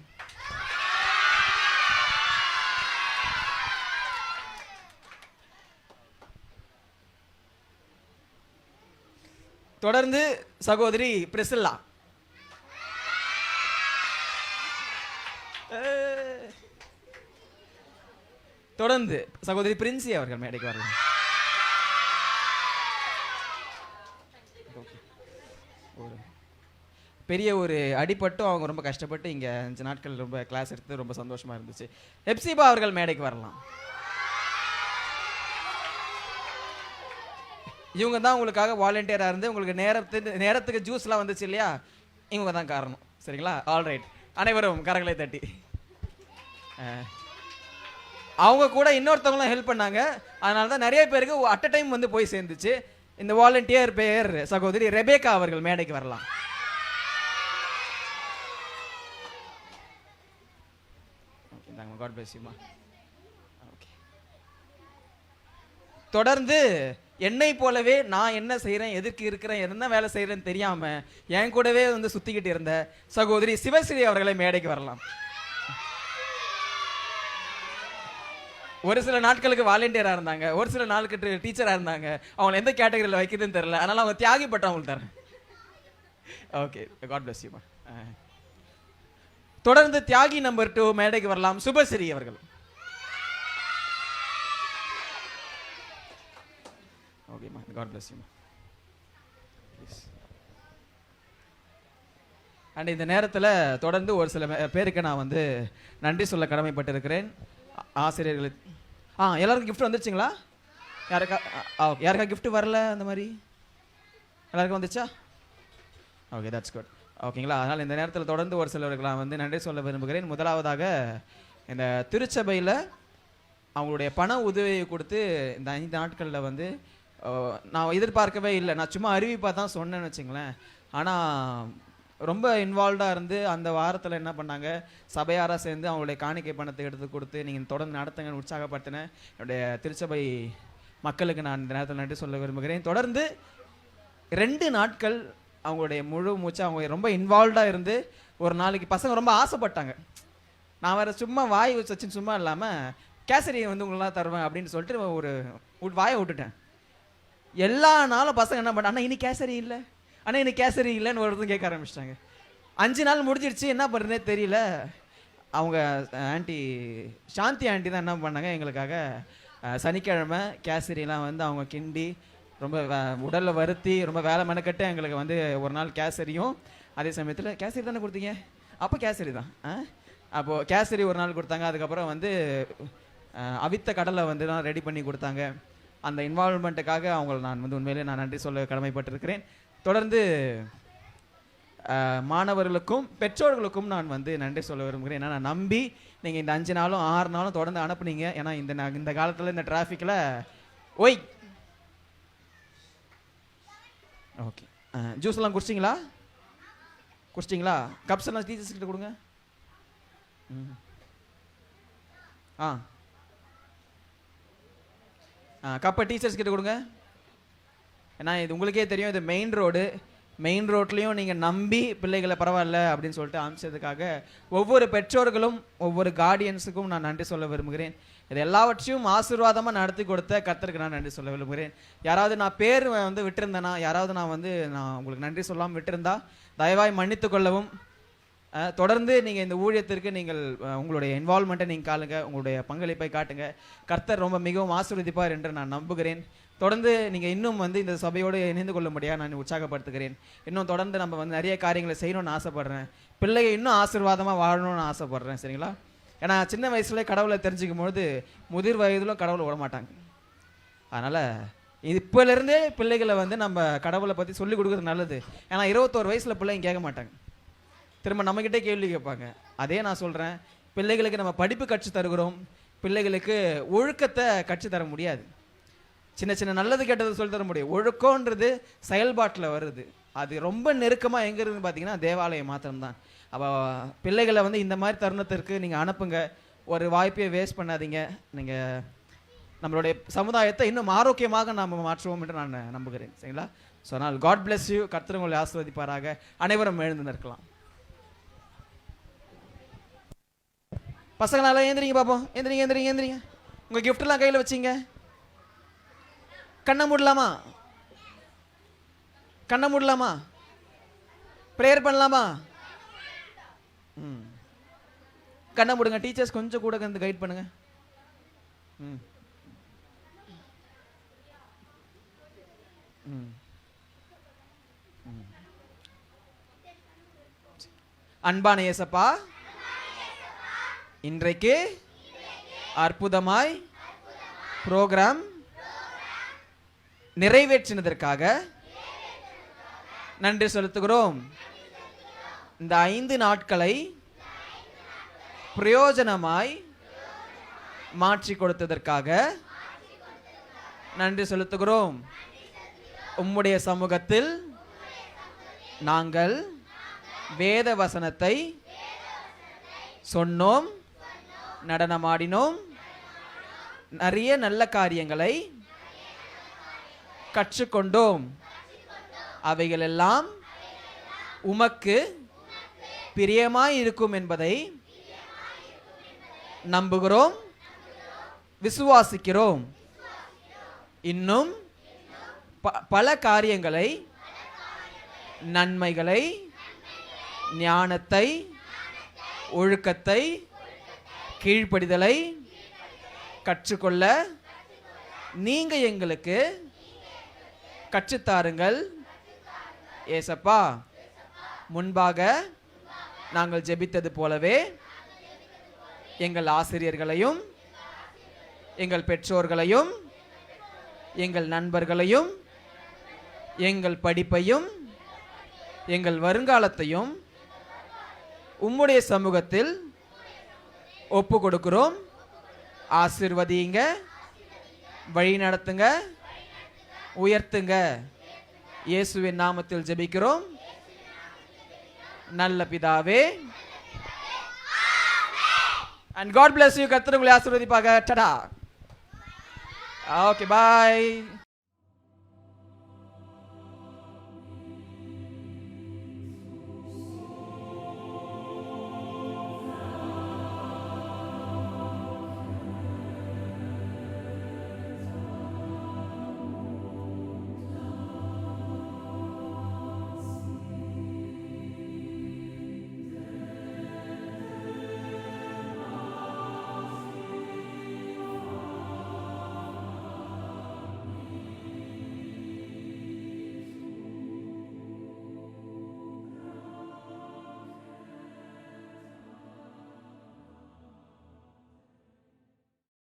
தொடர்ந்து சகோதரி பிரிசில்லா. தொடர்ந்து சகோதரி பிரின்சி அவர்கள் மேடைக்கு வரலாம். பெரிய ஒரு அடிபட்டும் அவங்க ரொம்ப கஷ்டப்பட்டு இங்கே 5 நாட்கள் ரொம்ப கிளாஸ் எடுத்து ரொம்ப சந்தோஷமாக இருந்துச்சு. எப்சிபா அவர்கள் மேடைக்கு வரலாம். இவங்க தான் உங்களுக்காக வாலண்டியராக இருந்து உங்களுக்கு நேரத்துக்கு ஜூஸ்லாம் வந்துச்சு இல்லையா, இவங்க தான் காரணம். சரிங்களா? ஆல்ரைட், அனைவரும் கரங்களை தட்டி. அவங்க கூட இன்னொருத்தவங்களும் ஹெல்ப் பண்ணாங்க. அதனால தான் நிறைய பேருக்கு அட் அ டைம் வந்து போய் சேர்ந்துச்சு. இந்த வாலண்டியர் பேர் சகோதரி ரெபேக்கா அவர்கள் மேடைக்கு வரலாம். God bless you, ma. Okay. தொடர்ந்து என்னை போலவே நான் என்ன செய்கிறேன், எதுக்கு இருக்கிறேன், என்ன வேலை செய்கிறேன்னு தெரியாமல் என் கூடவே வந்து சுற்றிக்கிட்டு இருந்த சகோதரி சிவஸ்ரீ அவர்களை மேடைக்கு வரலாம். ஒரு சில நாட்களுக்கு வாலண்டியராக இருந்தாங்க, ஒரு சில நாளுக்கு டீச்சராக இருந்தாங்க. அவங்களை எந்த கேட்டகரியில் வைக்கிறதுன்னு தெரியல, அதனால் அவங்க தியாகிப்பட்ட அவங்களுக்கு தரேன். Okay, God bless you, ma. தொடர்ந்து தியாகி நம்பர் 2 மேடைக்கு வரலாம் சுபஸ்ரீ அவர்கள். ஓகே மா, God bless you, ma. Please. And இந்த நேரத்தில் தொடர்ந்து ஒரு சில பேருக்கு நான் வந்து நன்றி சொல்ல கடமைப்பட்டிருக்கிறேன். ஆசிரியர்களுக்கு எல்லாருக்கும் கிஃப்ட் வந்துருச்சுங்களா? யாருக்கா கிஃப்ட் வரல? அந்த மாதிரி எல்லாருக்கும் வந்துச்சா? Okay, that's good. ஓகேங்களா? அதனால் இந்த நேரத்தில் தொடர்ந்து ஒரு சிலருக்கு நான் வந்து நன்றி சொல்ல விரும்புகிறேன். முதலாவதாக இந்த திருச்சபையில் அவங்களுடைய பண உதவியை கொடுத்து இந்த 5 நாட்களில் வந்து நான் எதிர்பார்க்கவே இல்லை. நான் சும்மா அறிவிப்பாக தான் சொன்னேன்னு வச்சுங்களேன். ஆனால் ரொம்ப இன்வால்வ்டாக இருந்து அந்த வாரத்தில் என்ன பண்ணாங்க, சபையாராக சேர்ந்து அவங்களுடைய காணிக்கை பணத்தை எடுத்து கொடுத்து நீங்கள் தொடர்ந்து நடத்துங்கன்னு உற்சாகப்படுத்தினேன். என்னுடைய திருச்சபை மக்களுக்கு நான் இந்த நேரத்தில் நன்றி சொல்ல விரும்புகிறேன். தொடர்ந்து 2 நாட்கள் அவங்களுடைய முழு மூச்சு அவங்க ரொம்ப இன்வால்வ்டாக இருந்து ஒரு நாளைக்கு பசங்க ரொம்ப ஆசைப்பட்டாங்க. நான் வேறு சும்மா வாய் வச்சு சும்மா இல்லாமல் கேசரியை வந்து உங்களெலாம் தருவேன் அப்படின்னு சொல்லிட்டு ஒரு வாயை விட்டுட்டேன். எல்லா நாளும் பசங்க என்ன பண்ண, அண்ணா இன்னைக்கு கேசரி இல்லை, ஆனால் இன்னைக்கு கேசரி இல்லைன்னு ஒருத்தரும் கேட்க ஆரம்பிச்சிட்டாங்க. 5 நாள் முடிஞ்சிடுச்சு, என்ன பண்ணுறதுனே தெரியல. அவங்க ஆண்டி சாந்தி ஆண்டி தான் என்ன பண்ணாங்க, எங்களுக்காக சனிக்கிழமை கேசரிலாம் வந்து அவங்க கிண்டி ரொம்ப உடலில் வருத்தி ரொம்ப வேலை மெனக்கட்டு எங்களுக்கு வந்து ஒரு நாள் கேசரியும், அதே சமயத்தில் கேசரி தானே கொடுத்தீங்க, அப்போ கேசரி தான் அப்போது கேசரி ஒரு நாள் கொடுத்தாங்க. அதுக்கப்புறம் வந்து அவித்த கடலை வந்து தான் ரெடி பண்ணி கொடுத்தாங்க. அந்த இன்வால்வ்மெண்ட்டுக்காக அவங்களை நான் வந்து உண்மையிலே நான் நன்றி சொல்ல கடமைப்பட்டிருக்கிறேன். தொடர்ந்து மாணவர்களுக்கும் பெற்றோர்களுக்கும் நான் வந்து நன்றி சொல்ல விரும்புகிறேன். ஏன்னா நான் நம்பி நீங்கள் இந்த 5 நாளும் 6 நாளும் தொடர்ந்து அனுப்புனீங்க. ஏன்னா இந்த காலத்தில் இந்த டிராஃபிக்கில் ஓய் ஓகே ஜூஸ்லாம் குடிச்சிங்களா? கப்ஸ் எல்லாம் டீச்சர்ஸ் கிட்ட கொடுங்க. கப்பை டீச்சர்ஸ் கிட்ட கொடுங்க. ஏன்னா இது உங்களுக்கே தெரியும், இது மெயின் ரோட்லேயும் நீங்கள் நம்பி பிள்ளைகளை பரவாயில்ல அப்படின்னு சொல்லிட்டு அனுப்பிச்சதுக்காக ஒவ்வொரு பெற்றோர்களும் ஒவ்வொரு கார்டியன்ஸுக்கும் நான் நன்றி சொல்ல விரும்புகிறேன். இது எல்லாவற்றையும் ஆசீர்வாதமாக நடத்தி கொடுத்த கர்த்தருக்கு நான் நன்றி சொல்ல விரும்புகிறேன். யாராவது நான் பேர் வந்து விட்டுருந்தேன்னா, யாராவது நான் உங்களுக்கு நன்றி சொல்லாமல் விட்டுருந்தா தயவாய் மன்னித்து கொள்ளவும். தொடர்ந்து நீங்கள் இந்த ஊழியத்திற்கு நீங்கள் உங்களுடைய இன்வால்வ்மெண்ட்டை நீங்கள் காட்டுங்க, உங்களுடைய பங்களிப்பை காட்டுங்க. கர்த்தர் ரொம்ப மிகவும் ஆசீர்வதிப்பார் என்று நான் நம்புகிறேன். தொடர்ந்து நீங்கள் இன்னும் வந்து இந்த சபையோடு இணைந்து கொள்ளும்படியாக நான் உற்சாகப்படுத்துகிறேன். இன்னும் தொடர்ந்து நம்ம வந்து நிறைய காரியங்களை செய்யணும்னு ஆசைப்பட்றேன். பிள்ளைங்க இன்னும் ஆசீர்வாதமாக வாழணும்னு ஆசைப்பட்றேன். சரிங்களா? ஏன்னா சின்ன வயசுலேயே கடவுளை தெரிஞ்சுக்கும் பொழுது முதிர் வயதிலும் கடவுளை விட மாட்டாங்க. அதனால் இப்போலேருந்தே பிள்ளைகளை வந்து நம்ம கடவுளை பற்றி சொல்லிக் கொடுக்குறது நல்லது. ஏன்னா 21 வயசில் பிள்ளைங்க கேட்க மாட்டாங்க, திரும்ப நம்மக்கிட்டே கேள்வி கேட்பாங்க. அதே நான் சொல்கிறேன், பிள்ளைகளுக்கு நம்ம படிப்பு கற்று தருகிறோம், பிள்ளைகளுக்கு ஒழுக்கத்தை கற்றுத்தர முடியாது. சின்ன சின்ன நல்லது கெட்டது சொல்லி தர முடியும். ஒழுக்கம்ன்றது செயல்பாட்டில் வருது. அது ரொம்ப நெருக்கமாக எங்கே இருக்குன்னு பார்த்தீங்கன்னா தேவாலயம் மாத்திரம்தான். அப்போ பிள்ளைகளை வந்து இந்த மாதிரி தருணத்திற்கு நீங்கள் அனுப்புங்க. ஒரு வாய்ப்பையை வேஸ்ட் பண்ணாதீங்க. நீங்கள் நம்மளுடைய சமுதாயத்தை இன்னும் ஆரோக்கியமாக நாம் மாற்றுவோம் என்று நான் நம்புகிறேன். சரிங்களா? ஸோ அதனால் காட் பிளஸ் யூ. கர்த்தர் உங்களை ஆசீர்வதிப்பாராக. அனைவரும் எழுந்து நிற்கலாம். பசங்களால ஏந்திரிங்க பார்ப்போம். ஏந்திரிங்க ஏந்திரிங்க ஏந்திரிங்க. உங்கள் கிஃப்டெல்லாம் கையில் வச்சிங்க. கண்ணை மூடலாமா? கண்ணை மூடலாமா? ப்ரேயர் பண்ணலாமா? கண்ணை மூடுங்க. டீச்சர்ஸ் கொஞ்சம் கூட வந்து கைட் பண்ணுங்க. அன்பான இயேசப்பா, இன்றைக்கு அற்புதமாய் புரோகிராம் நிறைவேற்றினதற்காக நன்றி செலுத்துகிறோம். இந்த 5 நாட்களை பிரயோஜனமாய் மாற்றி கொடுத்ததற்காக நன்றி செலுத்துகிறோம். உம்முடைய சமூகத்தில் நாங்கள் வேத வசனத்தை சொன்னோம், நடனமாடினோம், நிறைய நல்ல காரியங்களை கற்றுக்கொண்டோம். அவைகளெல்லாம் உமக்கு பிரியமாய் இருக்கும் என்பதை நம்புகிறோம், விசுவாசிக்கிறோம். இன்னும் பல காரியங்களை, நன்மைகளை, ஞானத்தை, ஒழுக்கத்தை, கீழ்ப்படிதலை கற்றுக்கொள்ள நீங்க எங்களுக்கு கற்றுத்தாருங்கள் ஏசப்பா. முன்பாக நாங்கள் ஜெபித்தது போலவே எங்கள் ஆசிரியர்களையும், எங்கள் பெற்றோர்களையும், எங்கள் நண்பர்களையும், எங்கள் படிப்பையும், எங்கள் வருங்காலத்தையும் உம்முடைய சமூகத்தில் ஒப்பு கொடுக்கிறோம். ஆசீர்வதிங்க, வழி நடத்துங்க, உயர்த்துங்க. இயேசுவின் நாமத்தில் ஜெபிக்கிறோம் நல்ல பிதாவே. And God bless you. கர்த்தர் உங்களை ஆசீர்வதிப்பாக. டடா. Okay, bye.